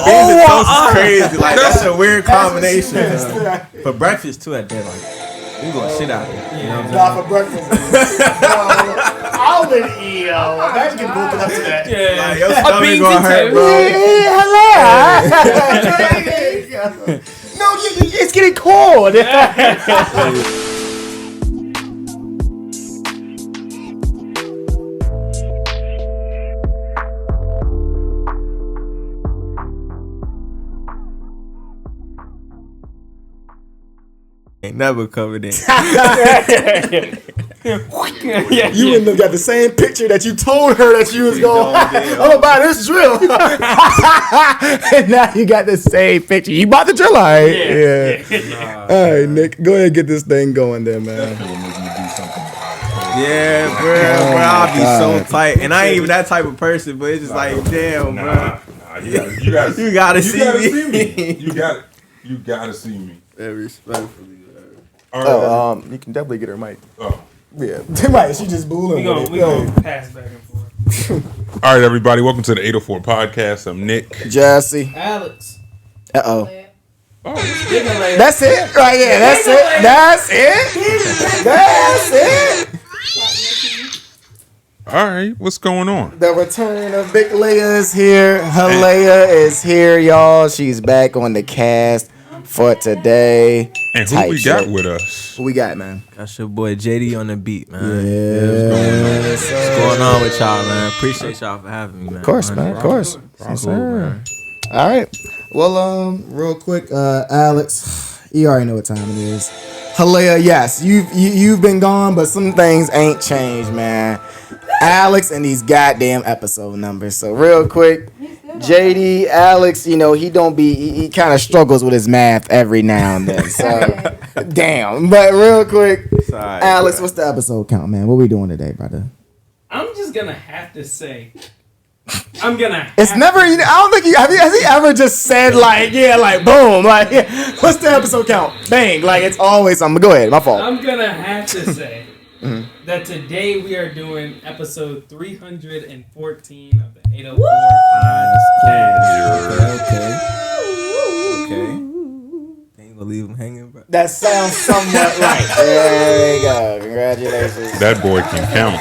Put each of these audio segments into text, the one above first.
beans and toast is crazy. Like that's a weird combination. For breakfast too at that, like we going shit out here. You know what I'm saying? Not for breakfast. Almond eel. Imagine getting woken up to that. Yeah. Like your stomach gonna hurt, bro. No, it's getting cold. Ain't never covered in. You wouldn't have got the same picture that you told her that you was going. I'm gonna buy this drill. And now you got the same picture. You bought the drill, all right? Yeah. All right, Nick, go ahead and get this thing going there, man. Yeah, bro, I'll be so tight, and I ain't even that type of person, but it's just like, damn, bro. You gotta see me. You gotta see me. Very respectfully. Oh, you can definitely get her mic. Oh. Yeah, right. She just booling. We gonna pass back and forth. All right, everybody. Welcome to the 804 podcast. I'm Nick. Jesse. Alex. Uh-oh. Haliah. That's it right here. That's it. That's it. All right, what's going on? The return of Big Leia is here. Haliah is here, y'all. She's back on the cast for today. And who we got with us? Who we got, man? That's your boy JD on the beat, man. What's going on with y'all, man? Appreciate y'all for having me, man. Of course, man. Of course. Cool, man. All right. Well, real quick, Alex, you already know what time it is. Haliah, yes, you've been gone, but some things ain't changed, man. Alex and these goddamn episode numbers. So real quick, JD, Alex, you know, he kind of struggles with his math every now and then. So, damn. But real quick, Sorry, Alex, bro. what's the episode count, man? What we doing today, brother? I'm just gonna have to say, It's never, you know, I don't think has he ever just said like, yeah, like boom, like, yeah, what's the episode count? Bang, like it's always something. Go ahead, my fault. I'm gonna have to say that today we are doing episode 314 of the 804 podcast. Okay. Ain't gonna leave him hanging, bro. That sounds somewhat right. There we go. Congratulations. That boy can count.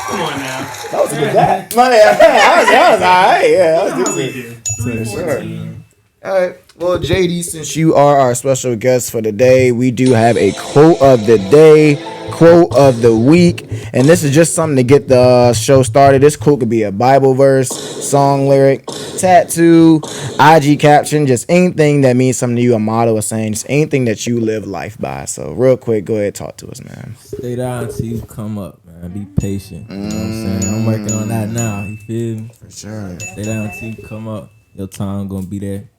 Come on now. That was a good guy. That was all right. Yeah, that was decent. 314. All right. Well, JD, since you are our special guest for the day, we do have a quote of the day, quote of the week, and this is just something to get the show started. This quote could be a Bible verse, song lyric, tattoo, IG caption, just anything that means something to you, a motto, a saying, just anything that you live life by. So real quick, go ahead, talk to us, man. Stay down until you come up, man. Be patient. You know what I'm saying? I'm working on that now. You feel me? For sure. Stay down until you come up. Your time gonna be there.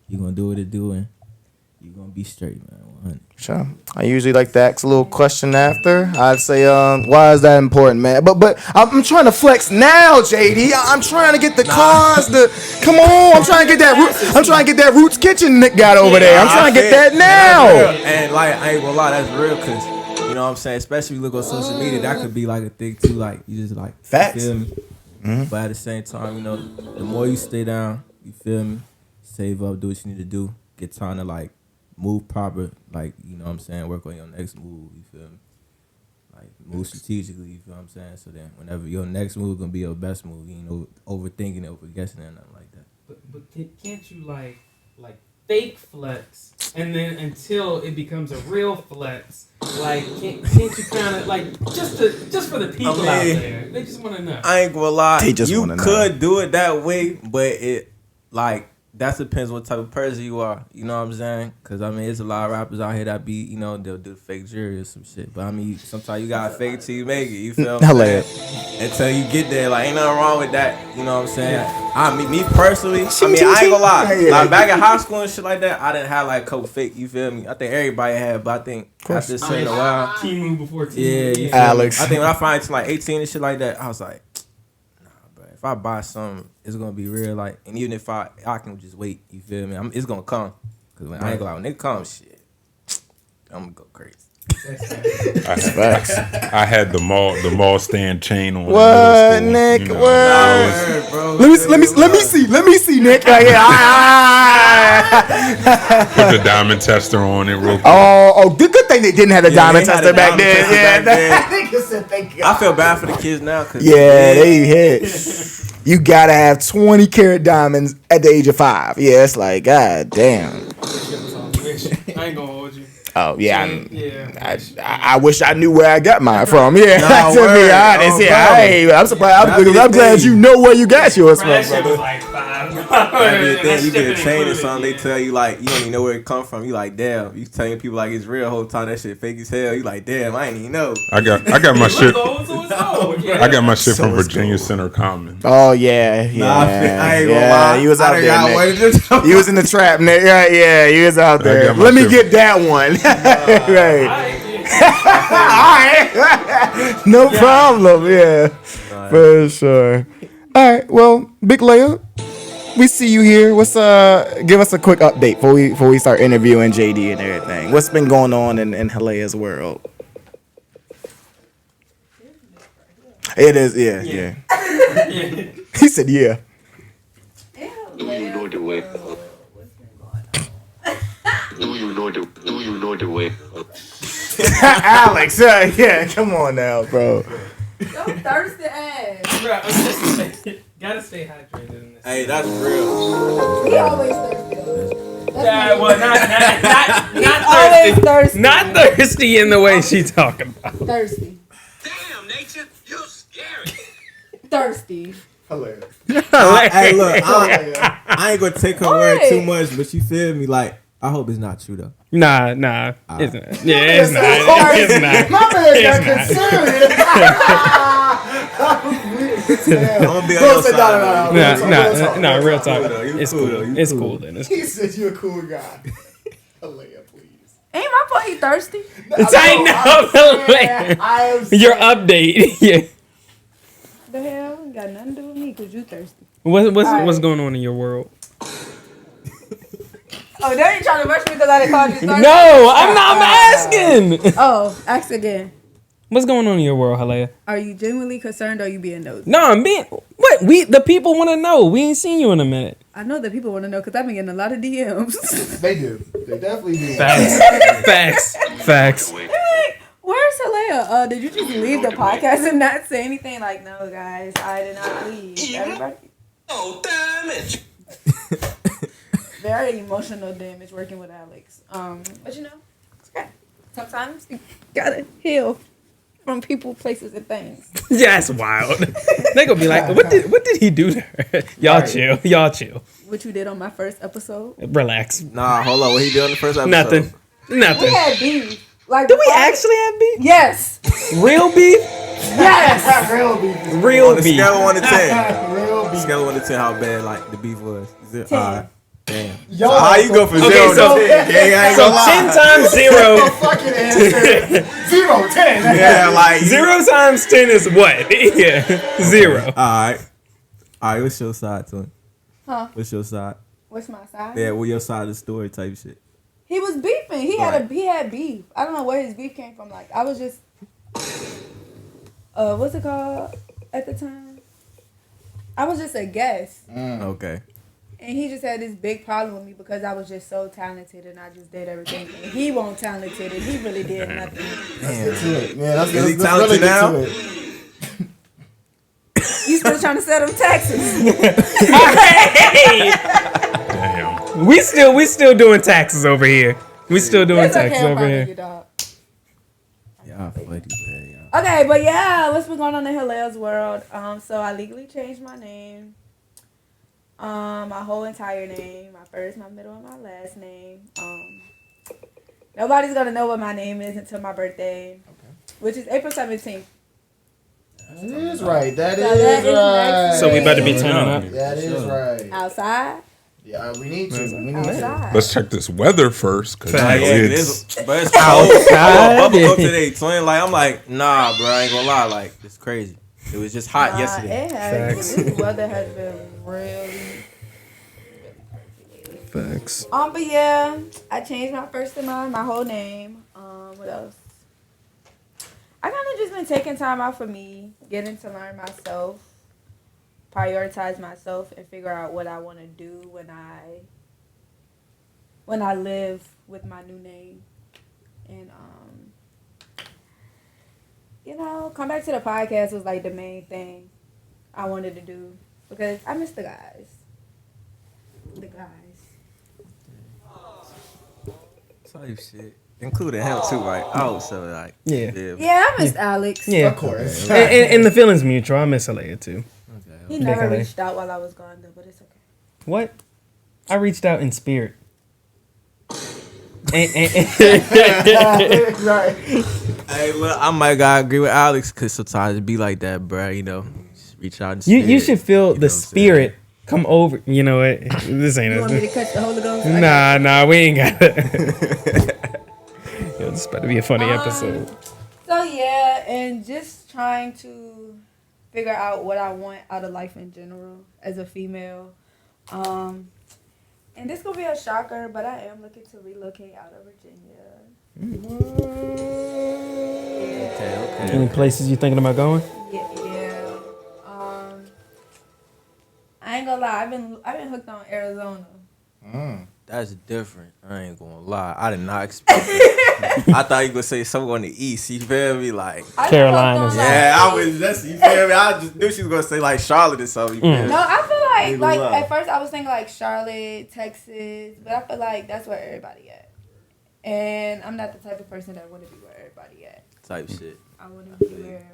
You gonna do what it do, and you gonna be straight, man. 100. Sure. I usually like to ask a little question after. I'd say, why is that important, man? But I'm trying to flex now, JD. I'm trying to get the cars. Come on, I'm trying to get that. I'm trying to get that Roots Kitchen Nick got over there. I'm trying to get that now. And like, I ain't gonna lie, that's real, cause you know what I'm saying. Especially if you look on social media, that could be like a thing too. Like you just like Facts. Feel me? Mm-hmm. But at the same time, you know, the more you stay down, you feel me. Save up, do what you need to do. Get time to like move proper, like, you know what I'm saying, work on your next move, you feel me? Like move strategically, you feel what I'm saying? So then whenever your next move gonna be your best move, you know, overthinking it, overguessing it, nothing like that. But can't you like fake flex and then until it becomes a real flex, like can't you kind of like just for the people out there, they just want to know. I ain't gonna lie, They just you wanna could do it that way, but it like that depends what type of person you are. You know what I'm saying? Because, I mean, there's a lot of rappers out here that be, you know, they'll do fake jewelry or some shit. But, I mean, sometimes you got to fake it till you make it. You feel me? Until you get there. Like, ain't nothing wrong with that. You know what I'm saying? Me personally, I mean, I ain't gonna lie. Like, back in high school and shit like that, I didn't have, like, a couple fake, you feel me? I think everybody had, but I think after a certain while. Team before team. Yeah, Alex. I think when I find like 18 and shit like that, I was like, if I buy something, it's gonna be real. Like, and even if I can just wait, you feel me? It's gonna come. Cause when I ain't gonna when it comes, shit, I'm gonna go crazy. I had the mall stand chain on. What, in middle school, Nick? you know. What? Let me see, Nick. Right here. Put the diamond tester on it real quick. Oh, good thing they didn't have the diamond they had tester a back diamond then. tester Yeah, back then. Nigga said thank God. I feel bad for the kids now. Cause Yeah, they hit. You gotta have 20 karat diamonds at the age of 5. Yeah, it's like, god damn. I ain't gonna hold you. Oh yeah, Yeah. I wish I knew where I got mine from. Yeah, Nah, to be word. honest, Oh, yeah, bro. I'm surprised. That'd be the I'm glad thing. you know where you got yours from, That shit was brother. like $5. Then you get a That chain or shit something. They included, tell you like you don't even know where it come from. You like damn. You telling people like it's real. Whole time that shit fake as hell. You like damn. I ain't even know. I got my shit. Look, so it's old. Yeah. I got my shit from So it's Virginia cool. Center Common. Oh yeah, I ain't gonna yeah. lie. You was out there, Nick. Nick. You was in the trap, Nick. Yeah, you was out there. got my Let me shit. get that one. Right. Alright. No problem, yeah. For sure. Alright, well, Big Layup, we see you here. What's give us a quick update before we start interviewing JD and everything. What's been going on in Haliah's world? It is, yeah. He said yeah. Do you know the way? Do you know the way? Alex, yeah, come on now, bro. Don't thirsty ass. Bro, I'm just gotta stay hydrated in this. Hey, that's real. He always thirsty. Yeah, well, not Always thirsty. thirsty. Not thirsty in the way she talking about. Thirsty. Damn, nature, you're scary. Thirsty. Hilarious. Hey, look, I ain't gonna take her word What? too much, but you feel me? Like, I hope it's not true though. Nah, it's not. Yeah, it's not. It's not. My man got It's I'm gonna be on Bro your said side. no. Real talk. though. You It's cool, cool. though. You It's cool. cool then. It's He said you a cool guy. Haliah, please. Ain't my fault he thirsty. Tighten up. I am Your update. Yeah. The hell? Ain't got nothing to do with me because you thirsty. What's going on in your world? Oh, they ain't trying to rush me because I didn't call you thirsty. No, I'm asking. Oh, ask again. What's going on in your world, Haliah? Are you genuinely concerned or are you being nosy? No, I'm being. What? The people want to know. We ain't seen you in a minute. I know that people want to know because I've been getting a lot of DMs. They do. They definitely do. Facts. Where's Haliah? Did you just leave the podcast and not say anything? Like, no, guys, I did not leave. Everybody. Oh, damn it. Very emotional damage working with Alex. But you know, it's okay. Sometimes you gotta heal from people, places, and things. Yeah, that's wild. They gonna be like, what did he do to her? Y'all chill. What you did on my first episode? Relax. Nah, hold on. What he doing in the first episode? Nothing. We had beef. Like, Do we actually have beef? Yes. Real beef? Yes. Real beef. Real On the beef. scale of 1 to 10. Real beef. Scale of 1 to 10, how bad like the beef was? Is it 10. alright? Damn. Yo, So how you go from 0 so- to 10? Gang, I ain't So gonna lie. 10 times 0. fucking answer. 0, 10. Yeah, like 0 times 10 is what? Yeah. 0. Alright, what's your side to him? Huh? What's your side? What's my side? Yeah, what your side of the story type shit? He was beefing. He had beef. I don't know where his beef came from. Like, I was just what's it called at the time? I was just a guest. Okay. And he just had this big problem with me because I was just so talented and I just did everything. And he wasn't talented and he really did nothing. Let's get to it. Man, let's Is he really talented get now? to it. You still trying to sell them taxes? Hey! Damn. We still doing taxes over here. We still doing It's okay, taxes I'm over proud of here. you, dog. Y'all funny, man. Y'all. Okay, but yeah, what's been going on in Haliah's world? So I legally changed my name. My whole entire name. My first, my middle, and my last name. Nobody's gonna know what my name is until my birthday. Which is April 17th. That is right. That So is that is right. next So we better be Yeah. turning up. That is right. Outside. Yeah, we need to. We need to. Outside. Let's check this weather first, cause Yeah, it's but it's cold. Bubble up today, twin. Like I'm like, nah, bro. I ain't gonna lie. Like it's crazy. It was just hot yesterday. It has, this weather has been really. Facts. But yeah, I changed my first and my whole name. What else? been taking time out for me, getting to learn myself, prioritize myself, and figure out what I want to do when I live with my new name. And come back to the podcast was like the main thing I wanted to do because I miss the guys. Type shit. Including him too, right? Oh, so like Yeah. Yeah, I missed Alex. Yeah, Of course. And the feeling's mutual. I miss Haliah too. He never Okay. reached out while I was gone though, but it's okay. What? I reached out in spirit. And- Right. Hey, look, I might gotta agree with Alex because sometimes it be like that, bro. You know, just reach out and you should feel You know the what I'm saying? spirit come over. You know what? This ain't You want me to us. catch the Holy Ghost? Nah, we ain't got it. Yo, this is about to be a funny episode. So yeah, and just trying to figure out what I want out of life in general as a female. And this gonna be a shocker, but I am looking to relocate out of Virginia. Okay. Any places you thinking about going? Yeah. I ain't gonna lie, I've been hooked on Arizona. That's different. I ain't gonna lie. I did not expect it. I thought you gonna say somewhere on the east. You feel me? Like, I've been Carolinas. hooked on, yeah, I was just, you feel me? I just knew she was gonna say like Charlotte or something. You feel me? No, I feel Ain't like gonna lie. at first I was thinking like Charlotte, Texas, but I feel like that's where everybody at. And I'm not the type of person that want to be where everybody at. Type shit. I want to be where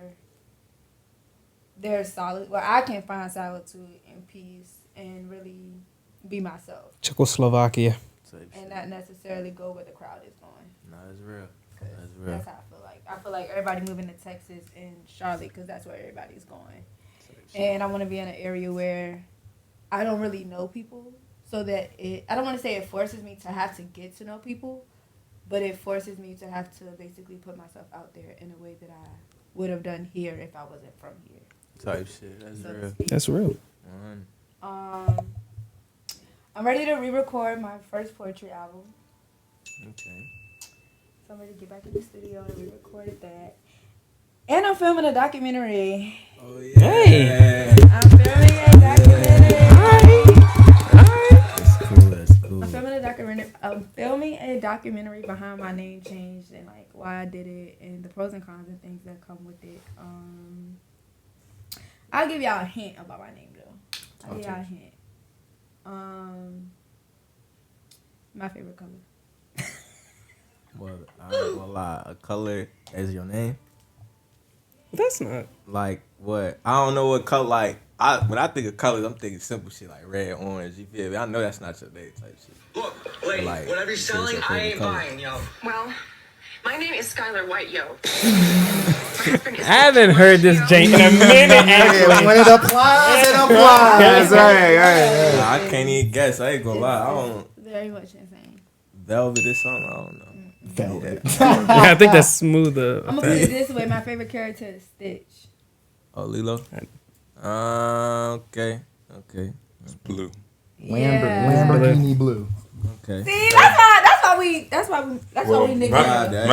there's solid, where I can find solitude and peace and really be myself, Czechoslovakia. Type shit. and not necessarily go where the crowd is going. Nah, that's real. 'Cause That's real. That's how I feel like. I feel like everybody moving to Texas and Charlotte because that's where everybody's going. And I want to be in an area where I don't really know people, so that I don't want to say it forces me to have to get to know people, but it forces me to have to basically put myself out there in a way that I would have done here if I wasn't from here. Type shit. That's So to real. speak. That's real. I'm ready to re-record my first poetry album. Okay. So I'm ready to get back in the studio and re-recorded that. And I'm filming a documentary. Oh yeah. Hey. I'm filming a documentary. That's cool. That's cool. I'm filming a documentary behind my name change and like why I did it and the pros and cons and things that come with it. I'll give y'all a hint about my name though. I'll give y'all a hint. My favorite color. Well, I ain't gonna lie. A color as your name? That's not. Like what? I don't know what color. Like when I think of colors, I'm thinking simple shit like red, orange. You feel me? I know that's not your name type shit. Look, wait, Like, whatever you're it's selling, your I favorite ain't color. buying, yo. Well, my name is Skylar White, yo. I haven't heard this jank in a minute. Yeah, when it applies, it applies. Right. Nah, I can't even guess. I ain't gonna lie. I don't. Very much insane. Velvet or something. I don't know. Velvet. Yeah, I think that's smoother. I'm gonna put it this way. My favorite character is Stitch. Oh, Lilo. Okay. Blue. Lamborghini blue. Okay. See, that's why we nicknamed it.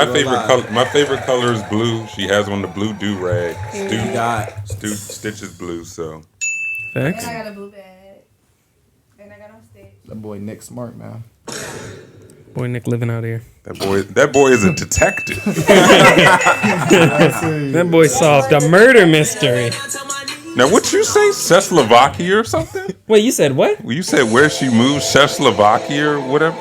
My favorite color is blue. She has on the blue do rag. You got Stitch is blue, so And Facts. I got a blue bag. And I got on Stitch. That boy Nick Smart, man. Boy, Nick living out here. that boy is a detective. That boy solved a murder mystery. Now, what you say, Czechoslovakia or something? Wait, you said what? Well, you said where she moved, Czechoslovakia or whatever.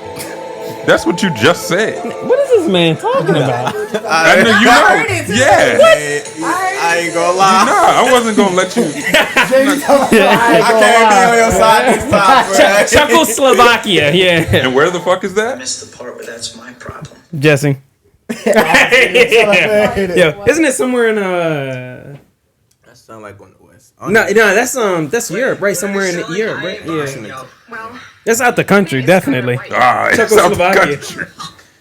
That's what you just said. What is this man talking about? I know you heard know. it too. Yeah. I ain't gonna lie. Nah, I wasn't gonna let you. I can't be on your side this time, bro. Czechoslovakia, yeah. And where the fuck is that? Missed the part where that's my problem. Jesse. Yo, isn't it somewhere in That sound like on the west. No, that's Europe, right? Somewhere in Europe, right? Yeah. Well, That's out the country, definitely. Ah, it's out the Czechoslovakia. country.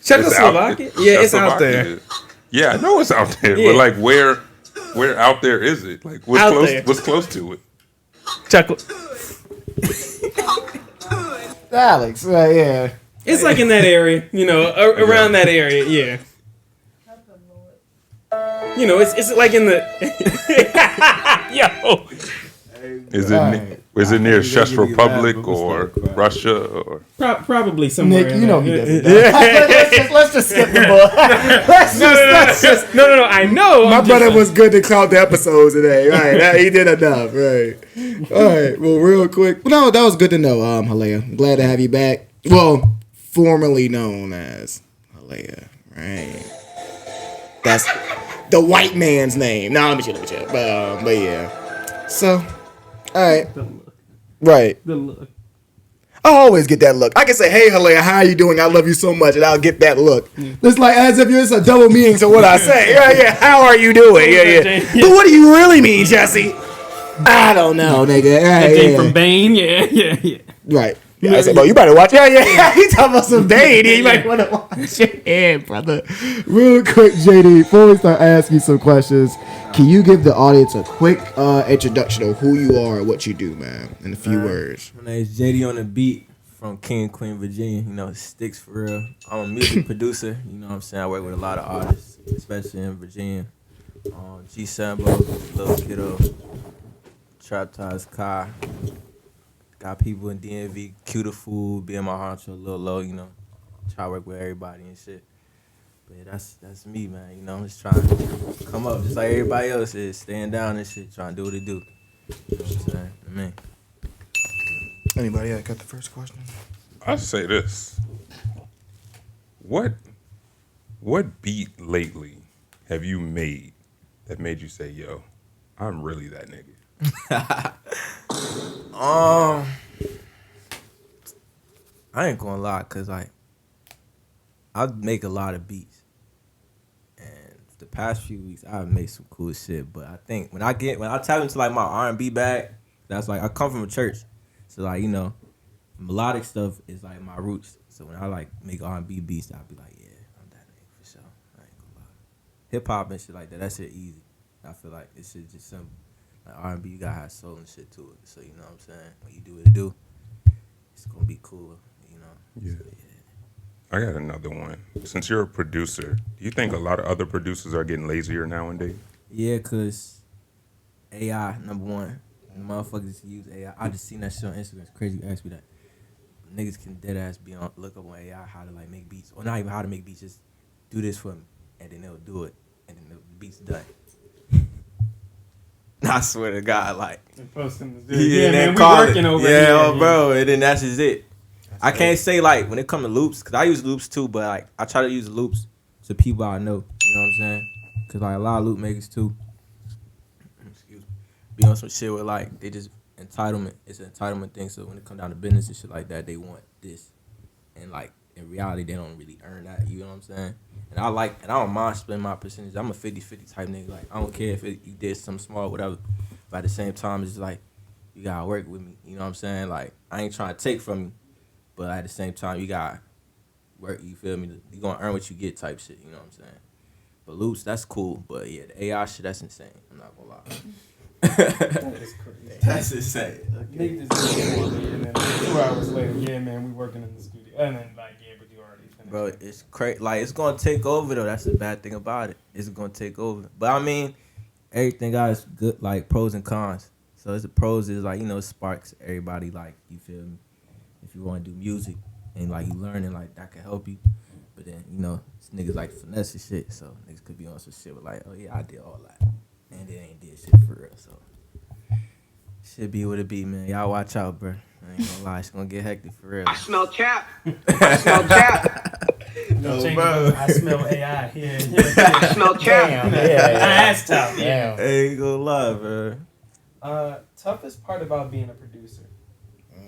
Czechoslovakia? Yeah, it's out there. Czechoslovakia. Yeah, I know it's out there, Yeah. but like where out there is it? Like what's Out close? there. What's close to it? Alex, yeah. It's like in that area, around that area, yeah. You know, it's like in the yo. Is it near Czech Giggity Republic laugh, or but we start Russia or? Probably somewhere. Nick, in you know there. he doesn't. Let's just skip the book. Let's just. No. I know. My brother was good to count the episodes today. Right, he did enough. Right. All right. Well, real quick. No, that was good to know, Haliah. I'm glad to have you back. Well, formerly known as Haliah. Right. That's the white man's name. No, let me chill. But yeah. So, all right. The look. Right. The look. I always get that look. I can say, "Hey, Haliah, how are you doing? I love you so much," and I'll get that look. It's like as if it's a double meaning to what I say. Yeah. How are you doing? Yeah. But what do you really mean, Jesse? I don't know, nigga. That Jane from Bane. Yeah. Right. Yeah, I said, bro, you better watch. Yeah. He talking about some Bane. You might want to watch it, brother. Real quick, JD, before we start asking you some questions, can you give the audience a quick introduction of who you are and what you do, man, in a few words? My name is JDonTheBeat from King and Queen, Virginia. You know, sticks for real. I'm a music producer. You know what I'm saying? I work with a lot of artists, especially in Virginia. G Sambo, Lil Kiddo, Trap Ties Kai. Got people in DMV, Cue the Fool, being my honcho, Lil Low, you know. Try to work with everybody and shit. But yeah, that's me, man. You know, I'm just trying to come up just like everybody else is, staying down and shit, trying to do what it do. You know what I'm saying? I mean. Anybody got the first question? I say this. What beat lately have you made that made you say, "Yo, I'm really that nigga"? I ain't gonna lie, cause like I make a lot of beats, and the past few weeks I've made some cool shit. But I think when I tap into like my R&B bag, that's like I come from a church, so like you know, melodic stuff is like my roots. So when I like make R&B beats, I'll be like, yeah, I'm that nigga for sure. I ain't gonna lie. Hip hop and shit like that shit easy. I feel like this shit just simple. Like R&B, you gotta have soul and shit to it. So you know what I'm saying? When you do what it do, it's gonna be cool. You know. Yeah. So, yeah. I got another one. Since you're a producer, do you think a lot of other producers are getting lazier nowadays? Yeah, cause AI number one. The motherfuckers use AI. I just seen that shit on Instagram. It's crazy you asked me that. Niggas can dead ass be on look up on AI how to like make beats, or not even how to make beats. Just do this for me, and then they'll do it, and then the beat's done. I swear to God, like Man, we working over here. Yeah, bro, and then that's just it. I can't say like when it comes to loops, cause I use loops too, but like I try to use loops to people I know. You know what I'm saying? Cause like a lot of loop makers too, be on some shit where like they just entitlement. It's an entitlement thing. So when it come down to business and shit like that, they want this, and like in reality they don't really earn that. You know what I'm saying? And I don't mind splitting my percentage. I'm a 50-50 type nigga. Like I don't care if you did something small, whatever. But at the same time, it's like you gotta work with me. You know what I'm saying? Like I ain't trying to take from you, but at the same time, you gotta work. You feel me? You gonna earn what you get, type shit. You know what I'm saying? But loops, that's cool. But yeah, the AI shit, that's insane. I'm not gonna lie. That is crazy. That's insane. Okay. Nigga just came over here, and then 2 hours later, yeah, man, we working in the studio, and then like, yeah, but you already finished. Bro, it's crazy. Like it's gonna take over though. That's the bad thing about it. It's gonna take over. But I mean, everything got its good like pros and cons. So the pros is like, you know, it sparks everybody, like, you feel me? If you want to do music and like you learning, like that can help you. But then, you know, it's niggas like finesse and shit. So niggas could be on some shit with like, oh yeah, I did all that. And they ain't did shit for real. So shit be what it be, man. Y'all watch out, bro. I ain't gonna lie, it's gonna get hectic for real. I smell cap. I smell cap. No, bro. I smell AI. Yeah. I smell cap. That's tough. Yeah. I ain't gonna lie, bro. Toughest part about being a producer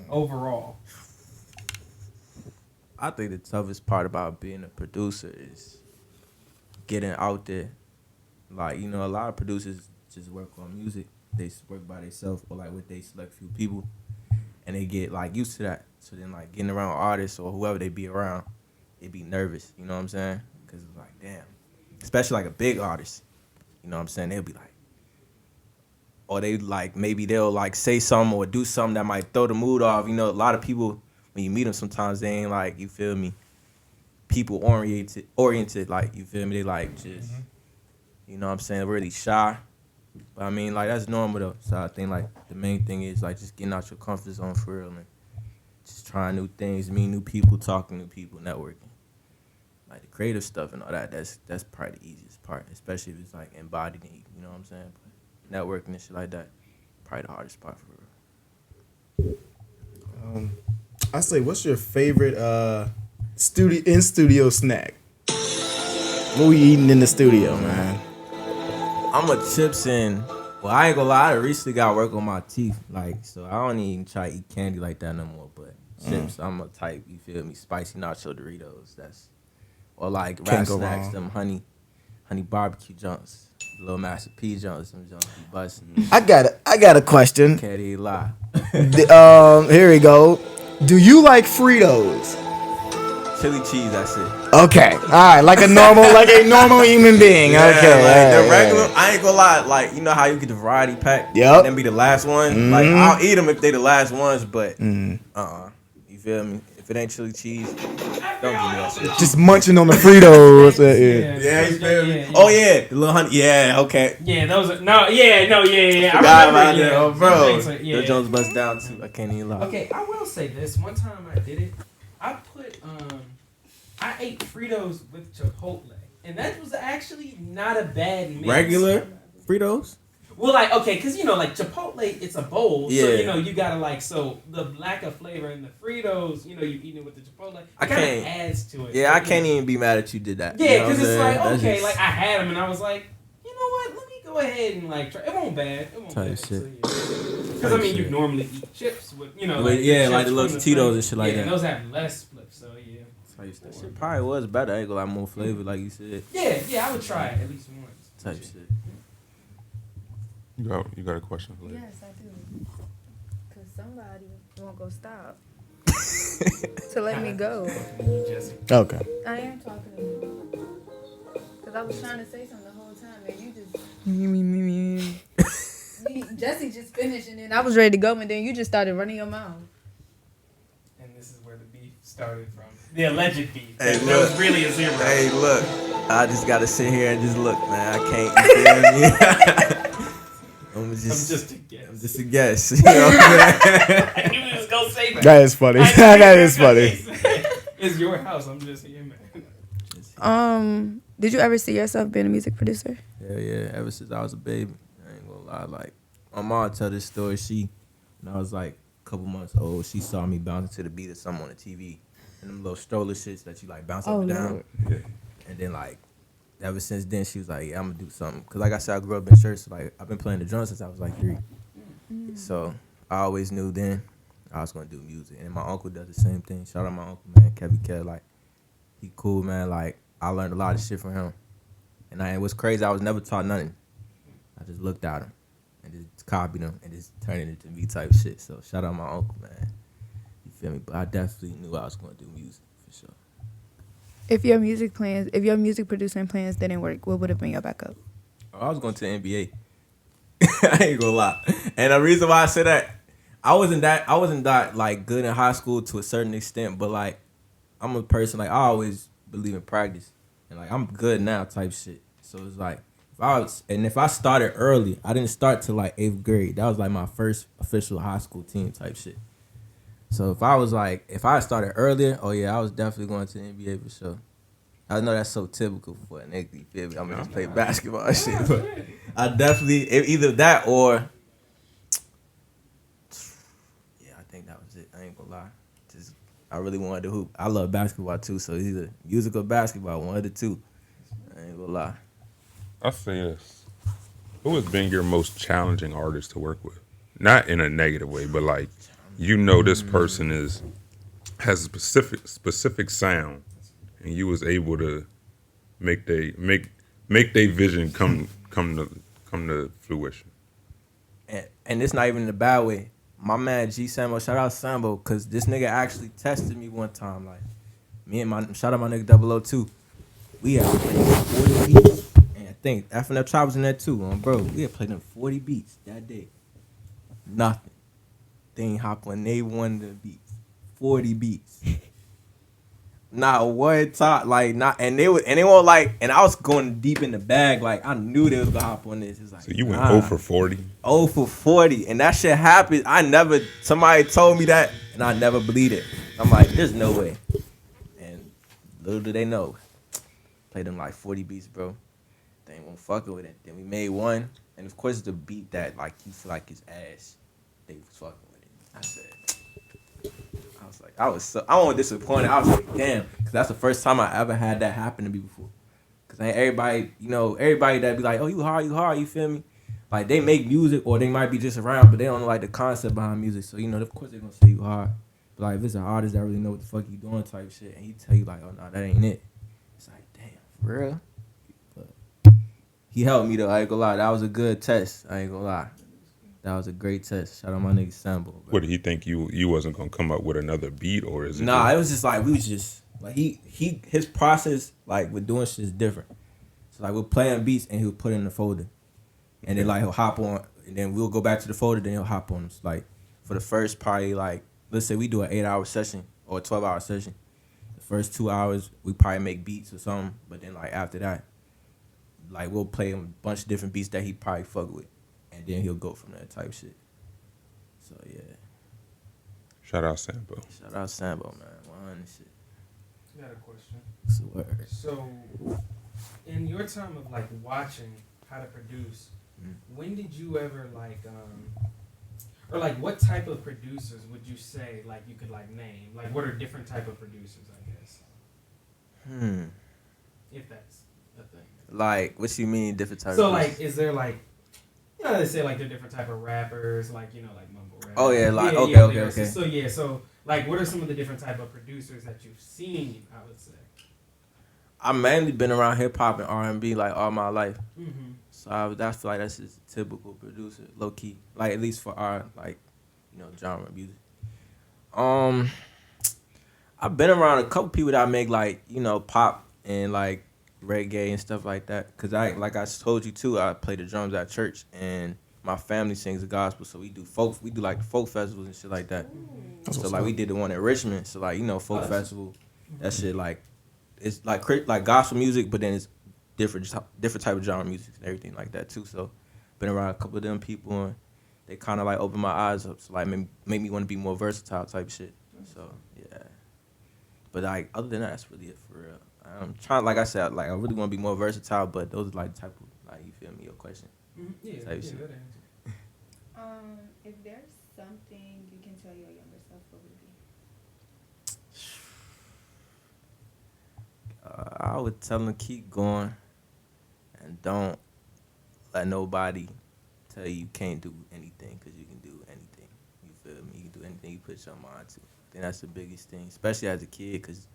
overall. I think the toughest part about being a producer is getting out there. Like, you know, a lot of producers just work on music. They work by themselves or like with they select few people, and they get like used to that. So then like getting around artists or whoever they be around, they be nervous. You know what I'm saying? Because it's like, damn, especially like a big artist. You know what I'm saying? They'll be like, or they like maybe they'll like say something or do something that might throw the mood off. You know, a lot of people when you meet them, sometimes they ain't like, you feel me, people oriented. Like, you feel me? They like just. You you know what I'm saying, really shy. But I mean, like, that's normal though. So I think like the main thing is like just getting out your comfort zone for real and just trying new things, meeting new people, talking to new people, networking. Like the creative stuff and all that, that's probably the easiest part, especially if it's like embodied in you, you know what I'm saying? But networking and shit like that, probably the hardest part for real. I say, what's your favorite studio snack? What we eating in the studio, man? I'm a chips and, well, I ain't gonna lie, I recently got work on my teeth, like, so I don't even try to eat candy like that no more, but chips, I'm a type, you feel me, spicy nacho Doritos, or like Can't rap go snacks, wrong. them honey barbecue junks, little Master P junks, them junks be busting. I got a question. Can't even lie. Here we go. Do you like Fritos? Chili cheese, that's it. Okay, all right, like a normal human being. Yeah, Okay, like the yeah, regular, yeah. I ain't gonna lie, like, you know how you get the variety pack? Yep. And then be the last one? Like, I'll eat them if they the last ones, but, you feel me? If it ain't chili cheese, don't give me that shit. Just munching on the Fritos. Yeah, you feel me? Oh, yeah, the little honey, yeah, okay. Yeah, those are yeah. Forgot about that, oh, bro. Those things are- The Jones bust down, too. I can't even lie. Okay, I will say this. One time I did it. I ate Fritos with Chipotle, and that was actually not a bad mix. Regular Fritos? Well, like, okay, because, you know, like, Chipotle, it's a bowl, so, Yeah. you know, you gotta, like, so the lack of flavor in the Fritos, you know, you eat it with the Chipotle, I kind of can't- adds to it. Yeah, I But, can't you know, even be mad that you did that. yeah, You know what because I'm it's saying? like, That's okay, just- like, I had them, and I was like, you know what, let me go ahead and, like, try. It won't bad. It won't Type bad. shit. Because, I mean, you normally eat chips with, you know, But yeah, like chips the little from Tito's thing. and shit like yeah, that. and those have less flips, so, yeah. That shit probably was better. I ain't gonna lie, more flavor, like you said. Yeah, I would try it at least once. Type shit. You got a question for Yes, I do. Because somebody won't go stop to let me go. Jesse. Okay. I am talking to you. Because I was trying to say something the whole time, and you just... Jesse just finished, and then I was ready to go, and then you just started running your mouth. And this is where the beef started from. The alleged beef. Hey, There was look. really a zero. Hey, look. I just gotta sit here and just look, man. I can't. You feel me? I'm just a guess. I'm just a guess. You know what I'm saying? I knew he was going to say that. That is funny. I knew That he was is gonna funny. say that. It's your house. I'm just here, man. Did you ever see yourself being a music producer? Yeah. Ever since I was a baby, I ain't gonna lie. Like my mom tell this story. When I was like a couple months old, she saw me bouncing to the beat of something on the TV, and them little stroller shits that you like bounce up and down. Lord. And then like ever since then, she was like, "Yeah, I'm gonna do something." Cause like I said, I grew up in church. So, like I've been playing the drums since I was like 3. So I always knew then I was gonna do music. And my uncle does the same thing. Shout out my uncle, man, Kevin Kelly. Like he cool, man. Like I learned a lot of shit from him. And it was crazy. I was never taught nothing. I just looked at him and just copied him and just turned it into me type shit. So shout out my uncle, man. You feel me? But I definitely knew I was gonna do music for sure. If your music producing plans didn't work, what would have been your backup? I was going to the NBA. I ain't gonna lie. And the reason why I say that, I wasn't that like good in high school to a certain extent, but like I'm a person like I always believe in practice. And like I'm good now type shit. So it's like if I started early, I didn't start till like 8th grade. That was like my first official high school team type shit. So if I started earlier, oh yeah, I was definitely going to the NBA for sure. I know that's so typical for a nigga, you feel me? I'm gonna just play basketball and shit. But I definitely, either that or, yeah, I think that was it. I ain't gonna lie. I really wanted to hoop. I love basketball too, so it's either music or basketball, one of the two. I ain't gonna lie. I'll say this. Who has been your most challenging artist to work with? Not in a negative way, but like, you know this person has a specific sound, and you was able to make they vision come to fruition. And it's not even in a bad way. My man G Sambo, shout out Sambo, cause this nigga actually tested me one time. Like me and shout out my nigga 002. We had played 40 beats, and I think FNF Tribe was in there too, bro. We had played them 40 beats that day. Nothing. They ain't hop on they one of the beats. 40 beats. Not one time, like not, and they won't like, and I was going deep in the bag, like I knew they was gonna hop on this. It's like, So you went 0 for 40. 0 for 40, and that shit happened. Somebody told me that, and I never believed it. I'm like, there's no way. And little do they know, played them like 40 beats, bro. They ain't won't fuck with it. Then we made one, and of course the beat that like you feel like is ass, they was fucking with it. I said. I was disappointed. I was like, damn, because that's the first time I ever had that happen to me before. Because ain't everybody that be like, oh, you hard, you feel me? Like, they make music or they might be just around, but they don't know, like, the concept behind music. So, of course they're going to say you hard. But, like, if it's an artist that really know what the fuck you doing type shit, and he tell you, like, oh, no, that ain't it. It's like, damn, for real? But he helped me, though. I ain't gonna lie. That was a good test. I ain't gonna lie. That was a great test. Shout out my nigga Sambo. Bro. What did he think you wasn't gonna come up with another beat, or is it? Nah, it was just like we was just like his process like with doing shit is different. So like we're playing beats and he'll put it in the folder, and then like he'll hop on, and then we'll go back to the folder, then he'll hop on us. Like for the first probably like let's say we do an 8-hour session or a 12-hour session. The first 2 hours we probably make beats or something, but then like after that, like we'll play a bunch of different beats that he probably fuck with. And then he'll go from there type shit. So, yeah. Shout out Sambo. Shout out Sambo, man. 100 shit. I got a question. Swear. So, in your time of, like, watching how to produce, when did you ever, like, or, like, what type of producers would you say, like, you could, like, name? Like, what are different type of producers, I guess? If that's a thing. Like, what you mean different type so, of like, is there, like, you know, they say like they're different type of rappers, like like mumble rap. Oh yeah, like okay. So like, what are some of the different type of producers that you've seen? I would say. I've mainly been around hip hop and R&B like all my life, so I feel like that's just a typical producer, low key, like at least for our like genre music. I've been around a couple people that make like pop and like reggae and stuff like that, cause I told you too, I play the drums at church and my family sings the gospel, so we do like folk festivals and shit like that. So like we did the one in Richmond, so like folk festival, that shit like it's like gospel music, but then it's different type of genre music and everything like that too. So been around a couple of them people and they kind of like opened my eyes up, so like made me want to be more versatile type shit. So yeah, but like other than that, that's really it for real. I'm trying, like I said, like I really want to be more versatile, but those are like the type of like you feel me, your question. Yeah, type shit. Good answer. If there's something you can tell your younger self, what would it be? I would tell them to keep going and don't let nobody tell you can't do anything, because you can do anything. You feel me? You can do anything you put your mind to. I think that's the biggest thing, especially as a kid, because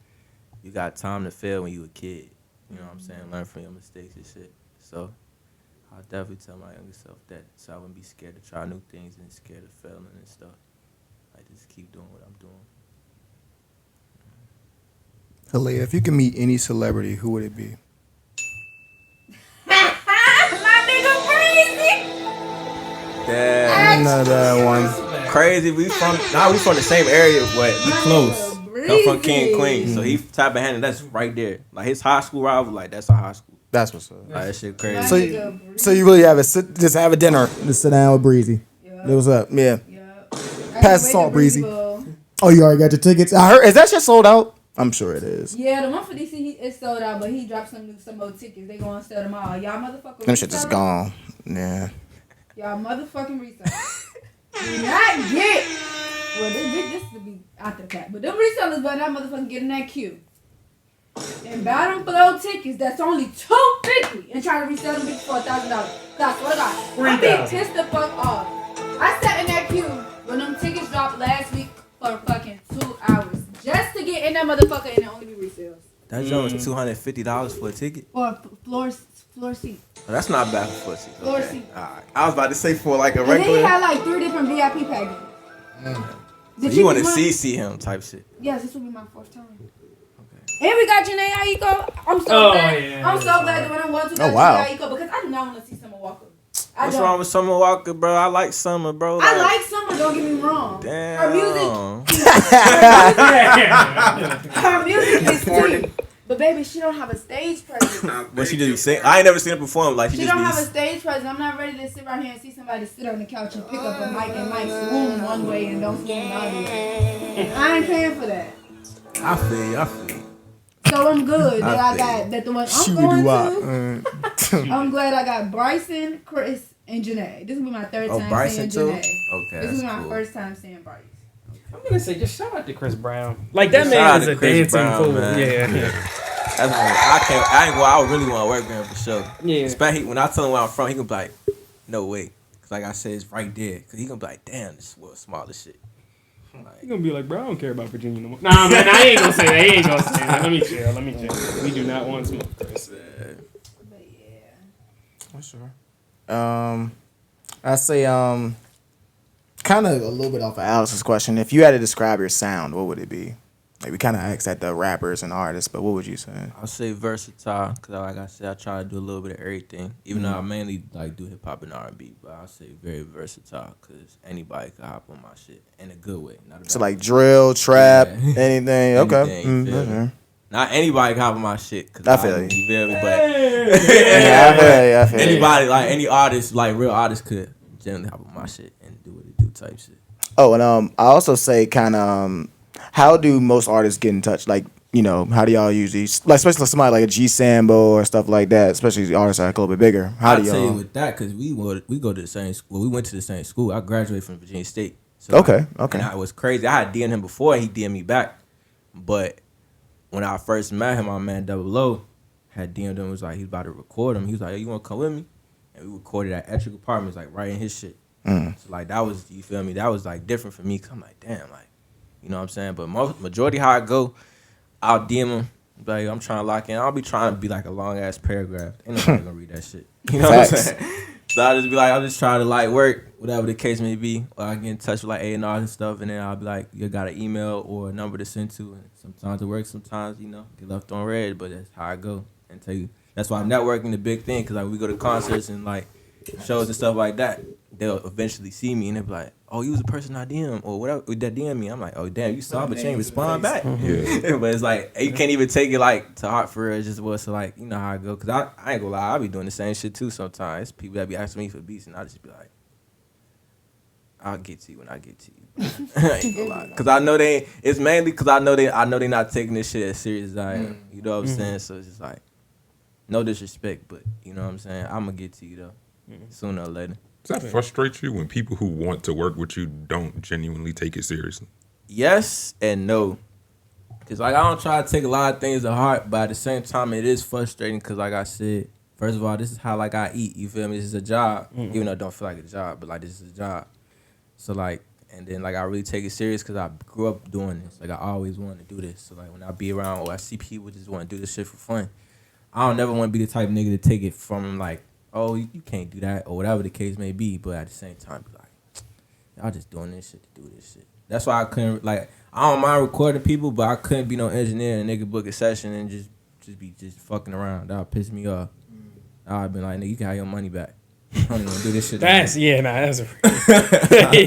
you got time to fail when you a kid. You know what I'm saying? Learn from your mistakes and shit. So I'll definitely tell my younger self that, so I wouldn't be scared to try new things and scared of failing and stuff. I just keep doing what I'm doing. Haliah, if you could meet any celebrity, who would it be? My nigga crazy. Damn. Another one. Crazy. We from the same area, but we close. I'm from King Queen, so he type of handle that's right there. Like his high school rival, like that's a high school. That's what's up. Like that shit crazy. So you really just have a dinner, just sit down with Breezy. Yep. What's up? Yeah. Yep. Pass the salt, Breezy. Oh, you already got your tickets? I heard. Is that shit sold out? I'm sure it is. Yeah, the one for DC is sold out, but he dropped some more tickets. They gonna sell them all. Y'all motherfuckers. Them shit just gone. Yeah. Y'all motherfucking resellers. Do not get. Well, this to be out the cat, but them resellers better not motherfucking get in that queue and buy them flow tickets that's only $250 and try to resell them bitches for $1,000. I swear to God, I be pissed the fuck off. I sat in that queue when them tickets dropped last week for fucking 2 hours just to get in that motherfucker and it only be resales. That joint was $250 for a ticket. Or floor seat. Oh, that's not bad for a seat. Floor seat. Alright. I was about to say for like a And then regular. he had like 3 different VIP packages. So you want to see him type shit. Yes, this will be my 4th time. Okay. And we got Janae Aiko. I'm so glad. Yeah. I'm so glad that when I want to go to Janae Aiko, because I do not want to see Summer Walker. What's wrong with Summer Walker, bro? I like Summer, bro. I like Summer. Don't get me wrong. Damn. Her music is sweet. But baby, she don't have a stage presence. But she just be sing. I ain't never seen her perform. Like She just don't be. have a stage presence. I'm not ready to sit around here and see somebody sit on the couch and pick up a mic and like swoon one way and don't swoon another way. I ain't paying for that. I feel you. So I'm good that I got that the one I'm going to. I'm glad I got Bryson, Chris, and Janae. This will be my third time Bryson seeing too? Janae. Okay. This is my cool. first time seeing Bryce. I'm gonna say just shout out to Chris Brown. Like that Shout man out is to a Chris dancing Brown, fool. man. Yeah. That's what I ain't gonna. I really want to work with him for sure. Yeah. Especially when I tell him where I'm from, he gonna be like, "No way," cause like I said, it's right there. Cause he gonna be like, "Damn, this world's small as shit." He gonna be like, bro, I don't care about Virginia no more. Nah, man, I ain't gonna say that. He ain't gonna say that. Let me chill. We do not want smoke, Chris. But yeah. For sure. I say kind of a little bit off of Alex's question. If you had to describe your sound, what would it be? Like we kind of asked at the rappers and artists, but what would you say? I'll say versatile, cause like I said, I try to do a little bit of everything. Even though I mainly like do hip hop and R&B, but I'll say very versatile, cause anybody can hop on my shit in a good way. Not a So bad like way. drill, trap, Yeah. anything. Okay. Anything, you feel me? Not anybody can hop on my shit, cause I feel you. You feel me? But Yeah, I feel you. anybody, like any artist, like real artists, could generally hop on my shit and do what it do type shit. Oh, and I also say kind of how do most artists get in touch? Like, you know, how do y'all usually, like, especially somebody like a G Sambo or stuff like that, especially the artists that are a little bit bigger. How do I'll tell you y'all? with that, because we go to the same school. We went to the same school. I graduated from Virginia State. So Okay. And I was crazy. I had DM'd him before, he DM'd me back. But when I first met him, my man Double O had DM'd him, was like, he's about to record him. He was like, hey, you want to come with me? And we recorded at Ettrick Apartments, like, right in his shit. So, like, that was, you feel me? That was, like, different for me, because I'm like, damn, like, you know what I'm saying? But majority how I go, I'll DM him. Like, I'm trying to lock in. I'll be trying to be like a long ass paragraph. Ain't nobody gonna read that shit. You know what I'm saying? So I just be like, I'll just try to like work, whatever the case may be. Or I get in touch with like A&R and stuff, and then I'll be like, you got an email or a number to send to. And sometimes it works, sometimes, you know, get left on red, but that's how I go. And tell you, that's why networking the big thing, because like we go to concerts and like shows and stuff like that, they'll eventually see me and they'll be like, oh, you was the person I DM or whatever that DM me. I'm like, oh damn, you saw, but you ain't respond back. Yeah. But it's like you can't even take it like to heart for real. It's just so like, you know how I go. Cause I ain't gonna lie, I be doing the same shit too sometimes. People that be asking me for beats and I just be like, I'll get to you when I get to you. I ain't gonna lie. Cause I know it's mainly cause I know they not taking this shit as serious as I am. You know what I'm saying? So it's just like, no disrespect, but you know what I'm saying? I'm gonna get to you though. Sooner or later. Does that frustrate you when people who want to work with you don't genuinely take it seriously? Yes and no. Cause like I don't try to take a lot of things to heart, but at the same time it is frustrating. Cause like I said, first of all, this is how like I eat. You feel me? This is a job, even though it don't feel like a job, but like this is a job. So like, and then like I really take it serious because I grew up doing this. Like I always wanted to do this. So like when I be around or I see people just want to do this shit for fun, I don't never want to be the type of nigga to take it from like, oh, you can't do that or whatever the case may be. But at the same time, be like, y'all just doing this shit to do this shit. That's why I couldn't, like, I don't mind recording people, but I couldn't be no engineer and nigga book a session and just be fucking around. That would piss me off. I'd been like, nigga, you can have your money back. I don't even do this shit. That's yeah, nah, that's a